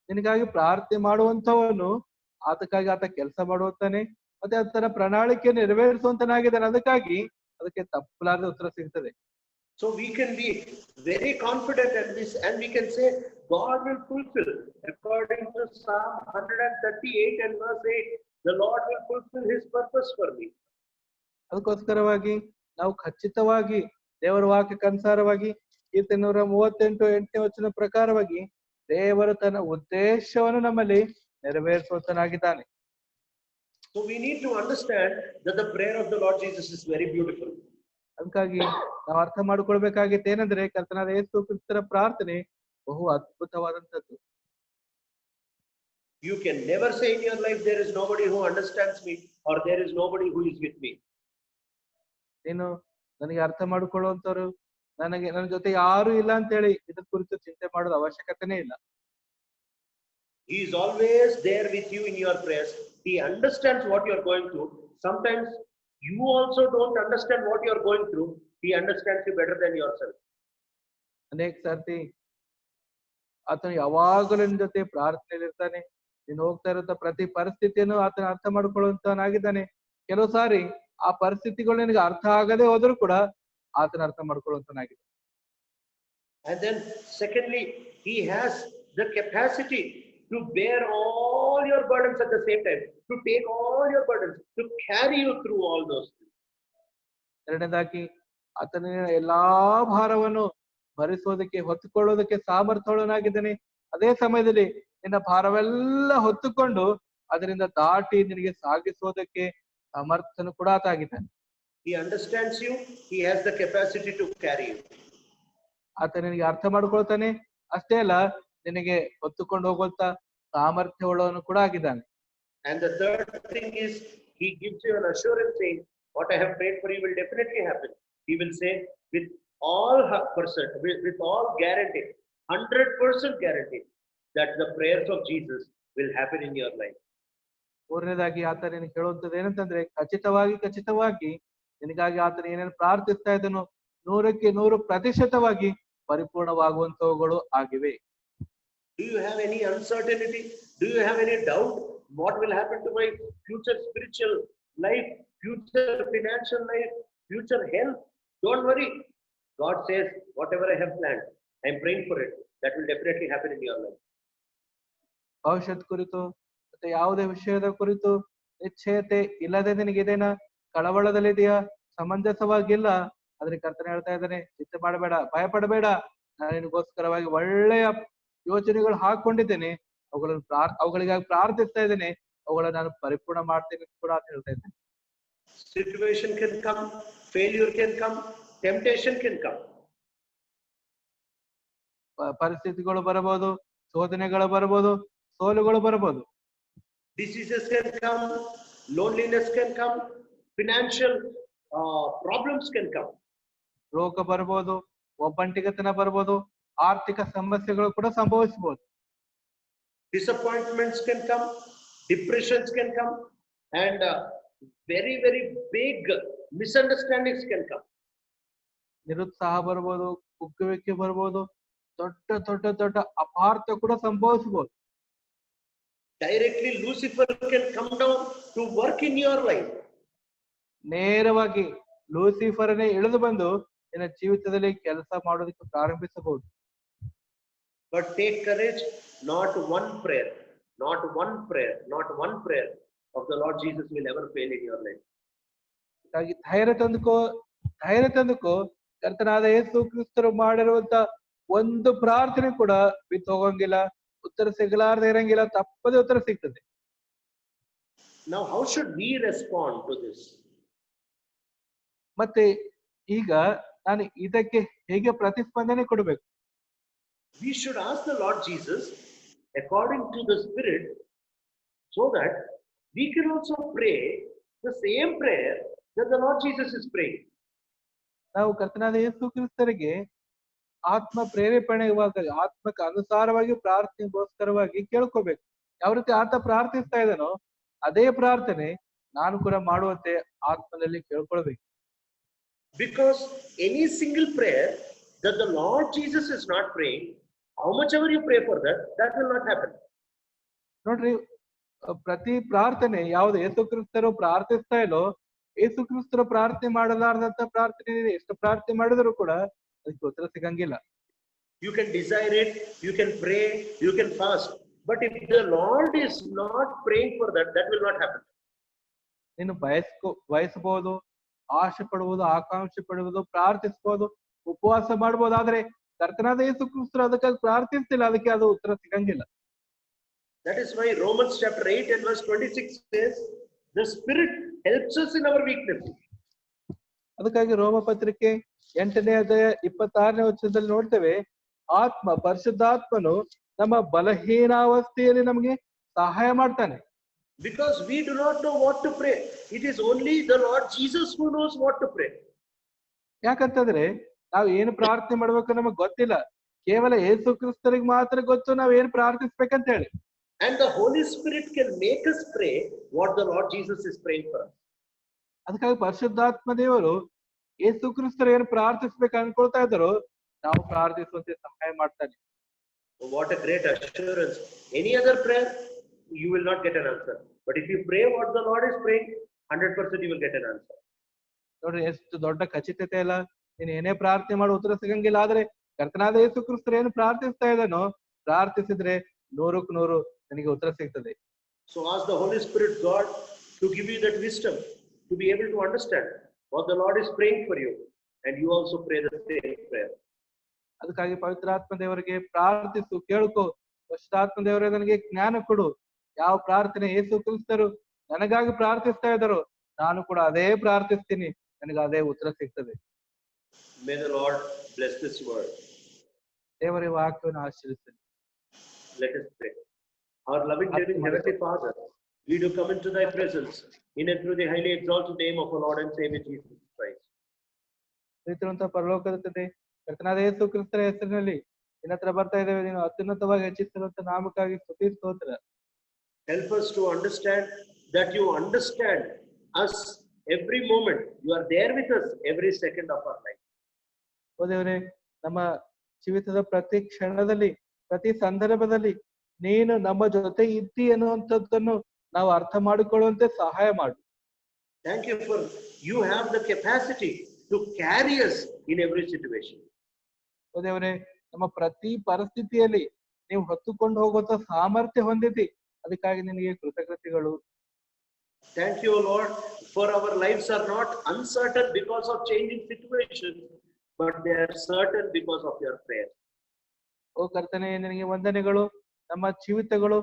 ನಿನಗಾಗಿ ಪ್ರಾರ್ಥನೆ ಮಾಡುವಂತವನು ಆತಕ್ಕಾಗಿ ಆತ ಕೆಲಸ ಮಾಡುವಂತಾನೆ, ಮತ್ತೆ ಆತನ ಪ್ರಣಾಳಿಕೆ ನೆರವೇರಿಸುವಂತನಾಗಿದ್ದಾನೆ. ಅದಕ್ಕೆ ತಪ್ಪಲಾರದ ಉತ್ತರ ಸಿಗ್ತದೆ. So we can be very confident at this and we can say God will fulfill according to Psalm 138 and verse 8. The Lord will fulfill his purpose for me. ಅದಕ್ಕೋಸ್ಕರವಾಗಿ ನಾವು ಖಚಿತವಾಗಿ ದೇವರ ವಾಕ್ಯಕ್ಕನುಸಾರವಾಗಿ ಕೀರ್ತನೆ 138 ವಚನ ಪ್ರಕಾರವಾಗಿ ದೇವರು ತನ್ನ ಉದ್ದೇಶವನ್ನು ನಮ್ಮಲ್ಲಿ ನೆರವೇರಿಸುವಂತನಾಗಿದ್ದಾನೆ. So we need to understand that the prayer of the Lord Jesus is very beautiful. ಅದಕ್ಕಾಗಿ ನಾವು ಅರ್ಥ ಮಾಡಿಕೊಳ್ಬೇಕಾಗಿತ್ತು ಏನಂದ್ರೆ ಕರ್ತನಾದ ಯೇಸು ಕ್ರಿಸ್ತರ ಪ್ರಾರ್ಥನೆ ಬಹು ಅದ್ಭುತವಾದಂತದ್ದು. You can never say in your life there is nobody who understands me or there is nobody who is with me. ನೀನು ನನಗೆ ಅರ್ಥ ಮಾಡಿಕೊಳ್ಳುವಂತವ್ರು ನನ್ನ ಜೊತೆ ಯಾರು ಇಲ್ಲ ಅಂತ ಹೇಳಿ ಇದ್ರ ಕುರಿತು ಚಿಂತೆ ಮಾಡೋದು ಅವಶ್ಯಕತೆನೇ ಇಲ್ಲ. He is always there with you in your prayers. He understands what you are going through. Sometimes you also don't understand what you are going through. He understands you better than yourself. ಅನೇಕ ಸರ್ತಿ ಆತನು ಯಾವಾಗಲೂ ನಿನ್ನ ಜೊತೆ ಪ್ರಾರ್ಥನೆಯಲ್ಲಿ ಇರ್ತಾನೆ. ನೀನು ಹೋಗ್ತಾ ಇರುವಂತ ಪ್ರತಿ ಪರಿಸ್ಥಿತಿಯನ್ನು ಆತನ ಅರ್ಥ ಮಾಡ್ಕೊಳ್ಳುವಂತನಾಗಿದ್ದಾನೆ. ಕೆಲವು ಸಾರಿ ಆ ಪರಿಸ್ಥಿತಿಗಳು ನಿನಗೆ ಅರ್ಥ ಆಗದೆ ಹೋದ್ರು ಕೂಡ ಆತನ ಅರ್ಥ ಮಾಡ್ಕೊಳ್ಳುವಂತನಾಗಿದೆ. And then secondly, he has the capacity to bear all your burdens at the same time, to take all your burdens, to carry you through all those things. ಎರಡನೇದಾಗಿ ಆತನ ಎಲ್ಲಾ ಭಾರವನ್ನು ಭರಿಸೋದಕ್ಕೆ ಹೊತ್ತುಕೊಳ್ಳೋದಕ್ಕೆ ಸಾಮರ್ಥ್ಯವುಳ್ಳವನಾಗಿದ್ದಾನೆ. ಅದೇ ಸಮಯದಲ್ಲಿ ನಿನ್ನ ಭಾರವೆಲ್ಲ ಹೊತ್ತುಕೊಂಡು ಅದರಿಂದ ದಾಟಿ ನಿನಗೆ ಸಾಗಿಸೋದಕ್ಕೆ ಸಮರ್ಥನು ಕೂಡ ಆತ ಆಗಿದ್ದಾನೆ. He understands you. He has the capacity to carry you. ಆತ ನಿನಗೆ ಅರ್ಥ ಮಾಡ್ಕೊಳ್ತಾನೆ. ಅಷ್ಟೇ ಅಲ್ಲ, ನಿನಗೆ ಹೊತ್ತುಕೊಂಡು ಹೋಗುವಂತ ಸಾಮರ್ಥ್ಯವುಳ್ಳವನು ಕೂಡ ಆಗಿದ್ದಾನೆ. And the third thing is, he gives you an assurance saying, what I have prayed for you will definitely happen. He will say with all guarantee, 100% guarantee that the prayers of Jesus will happen in your life. ಮೂರನೇದಾಗಿ ಆತ ನಿನಗೆ ಹೇಳುವಂತದ್ದು ಏನಂತಂದ್ರೆ ಖಚಿತವಾಗಿ ನಿನಗಾಗಿ ಆತನ ಏನೇನು ಪ್ರಾರ್ಥಿಸ್ತಾ ಇದ್ದನು 100% ಪರಿಪೂರ್ಣವಾಗುವಂತವುಗಳು ಆಗಿವೆ. Do you have any uncertainty? Do you have any doubt? What will happen to my future spiritual life, future financial life, future health? Don't worry. God says, whatever I have planned, I am praying for it. That will definitely happen in your life. ಭವಿಷ್ಯದ ಕುರಿತು ಮತ್ತೆ ಯಾವುದೇ ವಿಷಯದ ಕುರಿತು ನಿಶ್ಚಯತೆ ಇಲ್ಲದೆ ನಿನಗಿದೇನ, ಕಳವಳದಲ್ಲಿದೆಯಾ, ಸಮಂಜಸವಾಗಿಲ್ಲ, ಆದ್ರೆ ಕರ್ತನೆ ಹೇಳ್ತಾ ಇದ್ದಾನೆ, ಚಿಂತೆ ಮಾಡಬೇಡ, ಭಯಪಡಬೇಡ, ನಾನು ನಿನಗೋಸ್ಕರವಾಗಿ ಒಳ್ಳೆಯ ಯೋಚನೆಗಳು ಹಾಕೊಂಡಿದ್ದೇನೆ, ಅವುಗಳಿಗಾಗಿ ಪ್ರಾರ್ಥಿಸ್ತಾ ಇದ್ದೇನೆ, ಅವುಗಳನ್ನ ನಾನು ಪರಿಪೂರ್ಣ ಮಾಡ್ತೇನೆ ಕೂಡ ಅಂತ ಹೇಳ್ತಾ ಇದ್ದೇನೆ. Situation can come, failure can come, temptation can come. ಪರಿಸ್ಥಿತಿಗಳು ಬರಬಹುದು, ಶೋಧನೆಗಳು ಬರಬಹುದು, ಸೋಲುಗಳು ಬರಬಹುದು. Diseases can come, loneliness can come, financial problems can come. ರೋಗ ಬರಬಹುದು, ಒಬ್ಬಂಟಿಗತನ ಬರಬಹುದು, ಆರ್ಥಿಕ ಸಮಸ್ಯೆಗಳು ಕೂಡ ಸಂಭವಿಸಬಹುದು. Disappointments can come, depressions can come, and very, very big misunderstandings can come. ನಿರುತ್ಸಾಹ ಬರಬಹುದು, ಕುಗ್ಗುವಿಕೆ ಬರಬಹುದು, ದೊಡ್ಡ ಅಪಾರ್ಥ ಕೂಡ ಸಂಭವಿಸಬಹುದು. Directly Lucifer can come down to work in your life. ನೇರವಾಗಿ ಲೂಸಿಫರನೇ ಇಳಿದು ಬಂದು ನಿನ್ನ ಜೀವಿತದಲ್ಲಿ ಕೆಲಸ ಮಾಡೋದಕ್ಕೆ ಪ್ರಾರಂಭಿಸಬಹುದು. But take courage, not one prayer of the Lord Jesus will ever fail in your life. ಹಾಗಾಗಿ ಧೈರ್ಯ ತಂದುಕೋ, ಕರ್ತನಾದ ಯೇಸು ಕ್ರಿಸ್ತರು ಮಾಡಿರುವಂತ ಒಂದು ಪ್ರಾರ್ಥನೆ ಕೂಡ ಬಿತ್ತು ಹೋಗಂಗಿಲ್ಲ, ಉತ್ತರ ಸಿಗಲಾರದೆ ಇರಂಗಿಲ್ಲ, ತಪ್ಪದೆ ಉತ್ತರ ಸಿಗ್ತದೆ. Now how should we respond to this? ಮತ್ತೆ ಈಗ ನಾನು ಇದಕ್ಕೆ ಹೇಗೆ ಪ್ರತಿಸ್ಪಂದನೆ ಕೊಡಬೇಕು? We should ask the Lord Jesus according to the Spirit, so that we can also pray the same prayer that the Lord Jesus is praying. ನಾವು ಕರ್ತನಾದ ಯೇಸು ಕ್ರಿಸ್ತರಿಗೆ ಆತ್ಮ ಪ್ರೇರೇಪಣೆವಾಗಿ ಆತ್ಮಕ್ಕೆ ಅನುಸಾರವಾಗಿ ಪ್ರಾರ್ಥನೆಗೋಸ್ಕರವಾಗಿ ಕೇಳ್ಕೋಬೇಕು. ಯಾವ ರೀತಿ ಆತ ಪ್ರಾರ್ಥಿಸ್ತಾ ಇದ್ದಾನೋ ಅದೇ ಪ್ರಾರ್ಥನೆ ನಾನು ಕೂಡ ಮಾಡುವಂತೆ ಆತ್ಮನಲ್ಲಿ ಕೇಳ್ಕೊಳ್ಬೇಕು. Because any single prayer that the Lord Jesus is not praying, how much ever you pray for that, that will not happen. ನೋಡ್ರಿ, ಪ್ರತಿ ಪ್ರಾರ್ಥನೆ ಯಾವ್ದು ಯೇಸು ಕ್ರಿಸ್ತರು ಪ್ರಾರ್ಥಿಸ್ತಾ ಇಲ್ಲೋ, ಯೇಸು ಕ್ರಿಸ್ತರು ಪ್ರಾರ್ಥನೆ ಮಾಡಲಾರ್ದಂತ ಪ್ರಾರ್ಥನೆ ಎಷ್ಟು ಪ್ರಾರ್ಥನೆ ಮಾಡಿದ್ರು ಕೂಡ ಅದಕ್ಕೆ ಉತ್ತರ ಸಿಗಂಗಿಲ್ಲ. You can desire it, you can pray, you can fast, but if the Lord is not praying for that, that will not happen. ನೀನು ಬಯಸಬಹುದು, ಆಶೆ ಪಡುವುದು, ಆಕಾಂಕ್ಷೆ ಪಡುವುದು, ಪ್ರಾರ್ಥಿಸಬಹುದು, ಉಪವಾಸ ಮಾಡಬಹುದು, ಆದ್ರೆ ಕರ್ತನಾದ ಯೇಸು ಕ್ರಿಸ್ತರು ಅದಕ್ಕಾಗಿ ಪ್ರಾರ್ಥಿಸ್ತಿಲ್ಲ, ಅದಕ್ಕೆ ಅದು ಉತ್ತರ ಸಿಗಂಗಿಲ್ಲ. That is why Romans chapter 8 and verse 26 says, the Spirit helps us in our weakness. ಅದಕ್ಕಾಗಿ ರೋಮ ಪತ್ರಿಕೆ 8ನೇ ಅಧ್ಯಾಯ 26ನೇ ವಚನದಲ್ಲಿ ನೋಡ್ತೇವೆ, ಪರಿಶುದ್ಧಾತ್ಮನು ನಮ್ಮ ಬಲಹೀನಾವಸ್ಥೆಯಲ್ಲಿ ನಮಗೆ ಸಹಾಯ ಮಾಡ್ತಾನೆ. Because we do not know what to pray. It is only the Lord Jesus who knows what to pray. ಯಾಕಂತಂದ್ರೆ ನಾವು ಏನು ಪ್ರಾರ್ಥನೆ ಮಾಡ್ಬೇಕು ನಮಗ್ ಗೊತ್ತಿಲ್ಲ, ಕೇವಲ ಯೇಸು ಕ್ರಿಸ್ತರಿಗೆ ಮಾತ್ರ ಗೊತ್ತು ನಾವ್ ಏನ್ ಪ್ರಾರ್ಥಿಸ್ಬೇಕಂತ ಹೇಳಿ. And the Holy Spirit can make us pray what the Lord Jesus is praying for us. ಅದಕ್ಕಾಗಿ ಪರಿಶುದ್ಧಾತ್ಮ ದೇವರು ಯೇಸು ಕ್ರಿಸ್ತರು ಏನು ಪ್ರಾರ್ಥಿಸ್ಬೇಕು ಅನ್ಕೊಳ್ತಾ ಇದ್ದಾರೋ ನಾವು ಪ್ರಾರ್ಥಿಸುವಂತೆ ಸಹಾಯ ಮಾಡ್ತಾನೆ. What a great assurance. Any other prayer, you will not get an answer. But if you pray what the Lord is praying, 100% you will get an answer. ನೋಡ್ರಿ, ಎಷ್ಟು ದೊಡ್ಡ ಖಚಿತತೆ ಅಲ್ಲ. ನೀನ್ ಏನೇ ಪ್ರಾರ್ಥನೆ ಮಾಡೋ ಉತ್ತರ ಸಿಗಂಗಿಲ್ಲ, ಆದ್ರೆ ಕರ್ತನಾದ ಯೇಸು ಕ್ರಿಸ್ತರು ಏನು ಪ್ರಾರ್ಥಿಸ್ತಾ ಇದ್ದಾನೋ ಪ್ರಾರ್ಥಿಸಿದ್ರೆ 100ಕ್ಕೆ 100 ನನಗೆ ಉತ್ತರ ಸಿಗ್ತದೆ. So ask the Holy Spirit God to give you that wisdom to be able to understand what the Lord is praying for you, and you also pray the same prayer. ಅದಕ್ಕಾಗಿ ಪವಿತ್ರಾತ್ಮ ದೇವರಿಗೆ ಪ್ರಾರ್ಥಿಸು, ಕೇಳ್ಕೊ. ಪರಿಶುದ್ಧಾತ್ಮ ದೇವರೇ ನನಗೆ ಜ್ಞಾನ ಕೊಡು. ಯಾವ ಪ್ರಾರ್ಥನೆ ಯೇಸು ಕ್ರಿಸ್ತರು ನನಗಾಗಿ ಪ್ರಾರ್ಥಿಸ್ತಾ ಇದ್ದಾರೋ ನಾನು ಕೂಡ ಅದೇ ಪ್ರಾರ್ಥಿಸ್ತೀನಿ, ನನಗೆ ಅದೇ ಉತ್ತರ ಸಿಗ್ತದೆ. May the Lord bless this word. ದೇವರ ವಾಕ್ಯವನ್ನು ಆಶೀರ್ವದಿಸಲಿ. Let us pray. Our loving Heavenly Father, we do come into thy presence in and through the highly exalted name of our Lord and Savior Jesus Christ. ಪ್ರೀತಿವಂತ ಪರಲೋಕದ ತಂದೆ, ಕರ್ತನಾದ ಯೇಸು ಕ್ರಿಸ್ತರ ಹೆಸರಿನಲ್ಲಿ ನಿನ್ನ ಹತ್ರ ಬರ್ತಾ ಇದ್ದೇವೆ. ನೀನು ಅತ್ಯುನ್ನತವಾಗಿ ಹೆಚ್ಚಿಸಿರುವಂತ ನಾಮಕ್ಕಾಗಿ ಸ್ತುತಿ ಸ್ತೋತ್ರ. Help us to understand that you understand us every moment. You are there with us every second of our life. ಓ ದೇವರೇ, ನಮ್ಮ ಜೀವಿತದ ಪ್ರತಿ ಕ್ಷಣದಲ್ಲಿ, ಪ್ರತಿ ಸಂದರ್ಭದಲ್ಲಿ ನೀನು ನಮ್ಮ ಜೊತೆ ಇದ್ದಿ ಅನ್ನುವಂಥದ್ದನ್ನು ನಾವು ಅರ್ಥ ಮಾಡಿಕೊಳ್ಳುವಂತೆ ಸಹಾಯ ಮಾಡು. Thank you for you have the capacity to carry us in every situation. ಓ ದೇವರೇ, ನಮ್ಮ ಪ್ರತಿ ಪರಿಸ್ಥಿತಿಯಲ್ಲಿ ನೀವು ಹೊತ್ತುಕೊಂಡು ಹೋಗುವಂತ ಸಾಮರ್ಥ್ಯ ಹೊಂದಿದ್ದಿ, ಅದಕ್ಕಾಗಿ ನಿನಗೆ ಕೃತಜ್ಞತೆಗಳು. Thank you, Lord, for our lives are not uncertain because of changing situations, but they are certain because of your prayer. ಓ ಕರ್ತನೆ, ನಿನಗೆ ವಂದನೆಗಳು. ನಮ್ಮ ಜೀವಿತಗಳು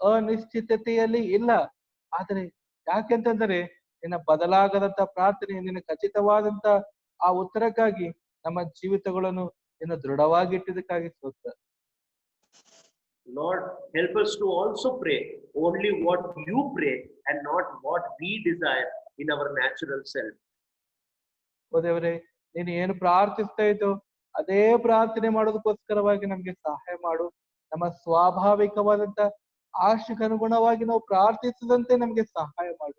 ಅನಿಶ್ಚಿತತೆಯಲ್ಲಿ ಇಲ್ಲ, ಆದ್ರೆ ಯಾಕೆಂತಂದ್ರೆ ನಿನ್ನ ಬದಲಾಗದಂತ ಪ್ರಾರ್ಥನೆ, ನಿನ್ನ ಖಚಿತವಾದಂತ ಆ ಉತ್ತರಕ್ಕಾಗಿ ನಮ್ಮ ಜೀವಿತಗಳನ್ನು ನಿನ್ನ ದೃಢವಾಗಿಟ್ಟಿದ್ದಕ್ಕಾಗಿ ಸ್ತೋತ್ರ. Lord, help us to also pray only what you pray and not what we desire in our natural self. ಓ ದೇವರೇ, ನೀನು ಏನು ಪ್ರಾರ್ಥಿಸ್ತಾ ಇದ್ದೋ ಅದೇ ಪ್ರಾರ್ಥನೆ ಮಾಡೋದಕ್ಕೋಸ್ಕರವಾಗಿ ನಮ್ಗೆ ಸಹಾಯ ಮಾಡು. ನಮ್ಮ ಸ್ವಾಭಾವಿಕವಾದಂತ ಆಶೆಗನುಗುಣವಾಗಿ ನಾವು ಪ್ರಾರ್ಥಿಸದಂತೆ ನಮ್ಗೆ ಸಹಾಯ ಮಾಡು.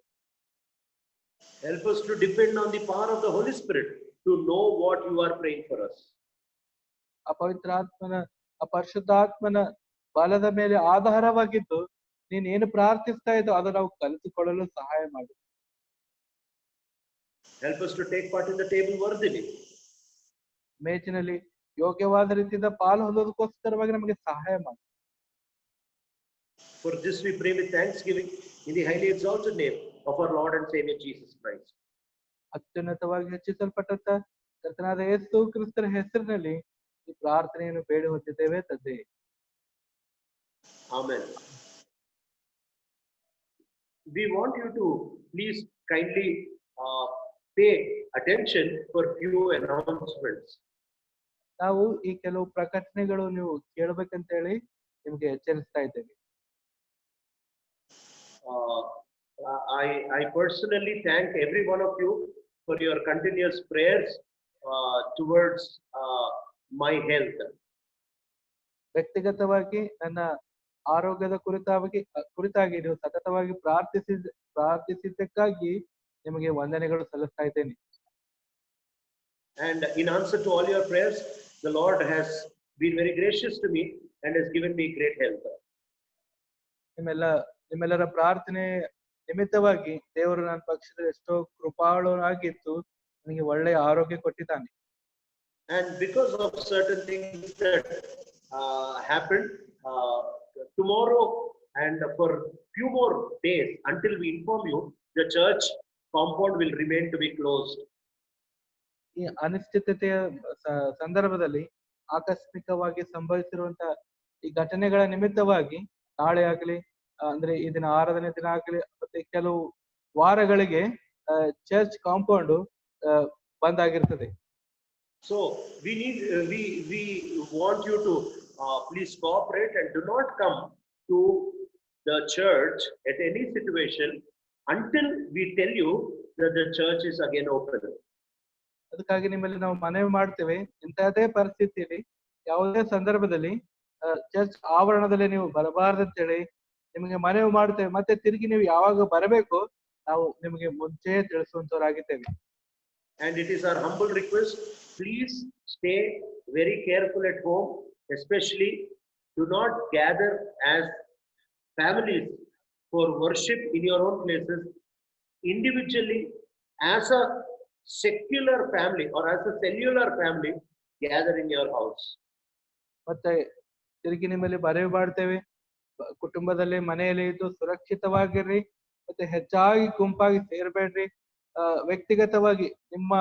Help us to depend on the power of the Holy Spirit to know what you are praying for us. ಅಪವಿತ್ರಾತ್ಮನ, ಅಪರಿಶುದ್ಧಾತ್ಮನ ಬಲದ ಮೇಲೆ ಆಧಾರವಾಗಿದ್ದು ನೀನ್ ಏನು ಪ್ರಾರ್ಥಿಸ್ತಾ ಇದ್ದೋ ಅದು ನಾವು ಕಲಿತುಕೊಳ್ಳಲು ಸಹಾಯ ಮಾಡು. Help us to take part in the table worthily. ಮೇಜಿನಲ್ಲಿ ಯೋಗ್ಯವಾದ ರೀತಿಯಿಂದ ಪಾಲು ಹೊಂದೋದಕ್ಕೋಸ್ಕರವಾಗಿ ನಮಗೆ ಸಹಾಯ ಮಾಡು. For this we pray with thanksgiving in the highly exalted name of our Lord and Savior Jesus Christ. ಅತ್ಯುನ್ನತವಾಗಿ ಹೆಚ್ಚಿಸಲ್ಪಟ್ಟಂತ ಕರ್ತನಾದ ಯೇಸು ಕ್ರಿಸ್ತರ ಹೆಸರಿನಲ್ಲಿ ಈ ಪ್ರಾರ್ಥನೆಯನ್ನು ಬೇಡಿ ಹೊಂದಿದ್ದೇವೆ ತಂದೆ. Amen. We want you to please kindly pay attention for few announcements. ನಾವು ಈ ಕೆಲವು ಪ್ರಕಟಣೆಗಳು ನೀವು ಕೇಳಬೇಕಂತ ಹೇಳಿ ನಿಮ್ಗೆ ಎಚ್ಚರಿಸ್ತಾ ಇದ್ದೇವೆ. I personally thank every one of you for your continuous prayers towards my health. ವ್ಯಕ್ತಿಗತವಾಗಿ ನನ್ನ ಆರೋಗ್ಯದ ಕುರಿತಾಗಿ ನೀವು ಸತತವಾಗಿ ಪ್ರಾರ್ಥಿಸಿದ್ದಕ್ಕಾಗಿ ನಿಮಗೆ ವಂದನೆಗಳು ಸಲ್ಲಿಸ್ತಾ ಇದ್ದೇನೆ. And in answer to all your prayers, the Lord has been very gracious to me and has given me great health. ನಿಮ್ಮೆಲ್ಲರ ಪ್ರಾರ್ಥನೆ ನಿಮಿತ್ತವಾಗಿ ದೇವರು ನನ್ನ ಪಕ್ಷದಲ್ಲಿ ಎಷ್ಟೋ ಕೃಪಾಳುವಾಗಿದ್ದು ನನಗೆ ಒಳ್ಳೆಯ ಆರೋಗ್ಯ ಕೊಟ್ಟಿದ್ದಾನೆ. And because of certain things that happened tomorrow and for few more days until we inform you, the church compound will remain to be closed. ಈ ಅನಿಶ್ಚಿತತೆಯ ಸಂದರ್ಭದಲ್ಲಿ ಆಕಸ್ಮಿಕವಾಗಿ ಸಂಭವಿಸಿರುವಂತಹ ಈ ಘಟನೆಗಳ ನಿಮಿತ್ತವಾಗಿ ನಾಳೆ ಆಗಲಿ ಅಂದ್ರೆ ಈ ದಿನ ಆರಾಧನೆ ದಿನ ಆಗಲಿ ಮತ್ತೆ ಕೆಲವು ವಾರಗಳಿಗೆ ಚರ್ಚ್ ಕಾಂಪೌಂಡ್ ಬಂದ್ ಆಗಿರ್ತದೆ. So we want you to please cooperate and do not come to the church at any situation until we tell you that the church is again open. ಅದಕ್ಕಾಗಿ ನಿಮ್ಮಲ್ಲಿ ನಾವು ಮನವಿ ಮಾಡ್ತೇವೆ, ಇಂತಹದೇ ಪರಿಸ್ಥಿತಿಯಲ್ಲಿ ಯಾವುದೇ ಸಂದರ್ಭದಲ್ಲಿ ಚರ್ಚ್ ಆವರಣದಲ್ಲಿ ನೀವು ಬರಬಾರ್ದಂತೇಳಿ ನಿಮಗೆ ಮನವಿ ಮಾಡ್ತೇವೆ. ಮತ್ತೆ ತಿರುಗಿ ನೀವು ಯಾವಾಗ ಬರಬೇಕು ನಾವು ನಿಮಗೆ ಮುಂಚೆ ತಿಳಿಸುವಂತವರಾಗಿದ್ದೇವೆ. And it is our humble request, please stay very careful at home, especially do not gather as families for worship in your own places. Individually, as a secular family or as a cellular family, gather in your house. ಮತ್ತೆ ತಿರುಗಿ ನಿಮ್ಮಲ್ಲಿ ಮನವಿ ಮಾಡ್ತೇವೆ, ಕುಟುಂಬದಲ್ಲಿ ಮನೆಯಲ್ಲಿ ಇದ್ದು ಸುರಕ್ಷಿತವಾಗಿರ್ರಿ, ಮತ್ತೆ ಹೆಚ್ಚಾಗಿ ಗುಂಪಾಗಿ ಸೇರ್ಬೇಡ್ರಿ. ವ್ಯಕ್ತಿಗತವಾಗಿ ನಿಮ್ಮ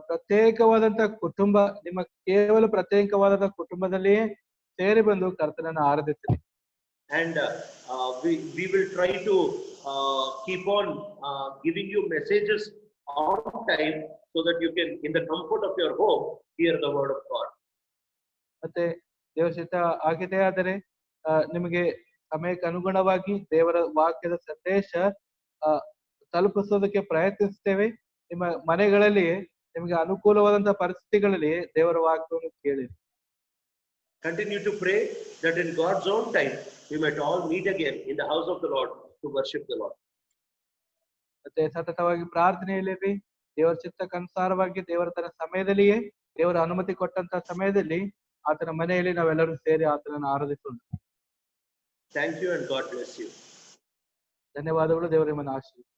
ಪ್ರತ್ಯೇಕವಾದಂತಹ ಕುಟುಂಬ, ನಿಮ್ಮ ಕೇವಲ ಪ್ರತ್ಯೇಕವಾದಂತಹ ಕುಟುಂಬದಲ್ಲಿಯೇ ಸೇರಿ ಬಂದು ಕರ್ತನನ್ನು ಆರಾಧಿಸಿರಿ. And we will try to keep on giving you messages on time so that you can, in the comfort of your home, hear the word of God. ಮತ್ತೆ ದೇವರ ಚಿತ್ತ ಆಗಿದೆ ಆದರೆ ನಿಮಗೆ ಸಮಯಕ್ಕೆ ಅನುಗುಣವಾಗಿ ದೇವರ ವಾಕ್ಯದ ಸಂದೇಶ ತಲುಪಿಸೋದಕ್ಕೆ ಪ್ರಯತ್ನಿಸ್ತೇವೆ. ನಿಮ್ಮ ಮನೆಗಳಲ್ಲಿ ನಿಮಗೆ ಅನುಕೂಲವಾದಂತಹ ಪರಿಸ್ಥಿತಿಗಳಲ್ಲಿ ದೇವರ ವಾಕ್ಯವನ್ನು ಕೇಳಿರಿ. Continue to pray that in God's own time we might all meet again in the house of the Lord to worship the Lord. ಮತ್ತೆ ಸತತವಾಗಿ ಪ್ರಾರ್ಥನೆಯಲ್ಲಿರಿ. ದೇವರ ಚಿತ್ತಕ್ಕನುಸಾರವಾಗಿ ದೇವರ ತನ್ನ ಸಮಯದಲ್ಲಿಯೇ, ದೇವರ ಅನುಮತಿ ಕೊಟ್ಟಂತ ಸಮಯದಲ್ಲಿ ಆತನ ಮನೆಯಲ್ಲಿ ನಾವೆಲ್ಲರೂ ಸೇರಿ ಆತನನ್ನು ಆರಾಧಿಸೋಣ. Thank you and God bless you. ಧನ್ಯವಾದಗಳು. ದೇವರು ನಿಮ್ಮನ್ನು ಆಶೀರ್ವದಿಸಲಿ.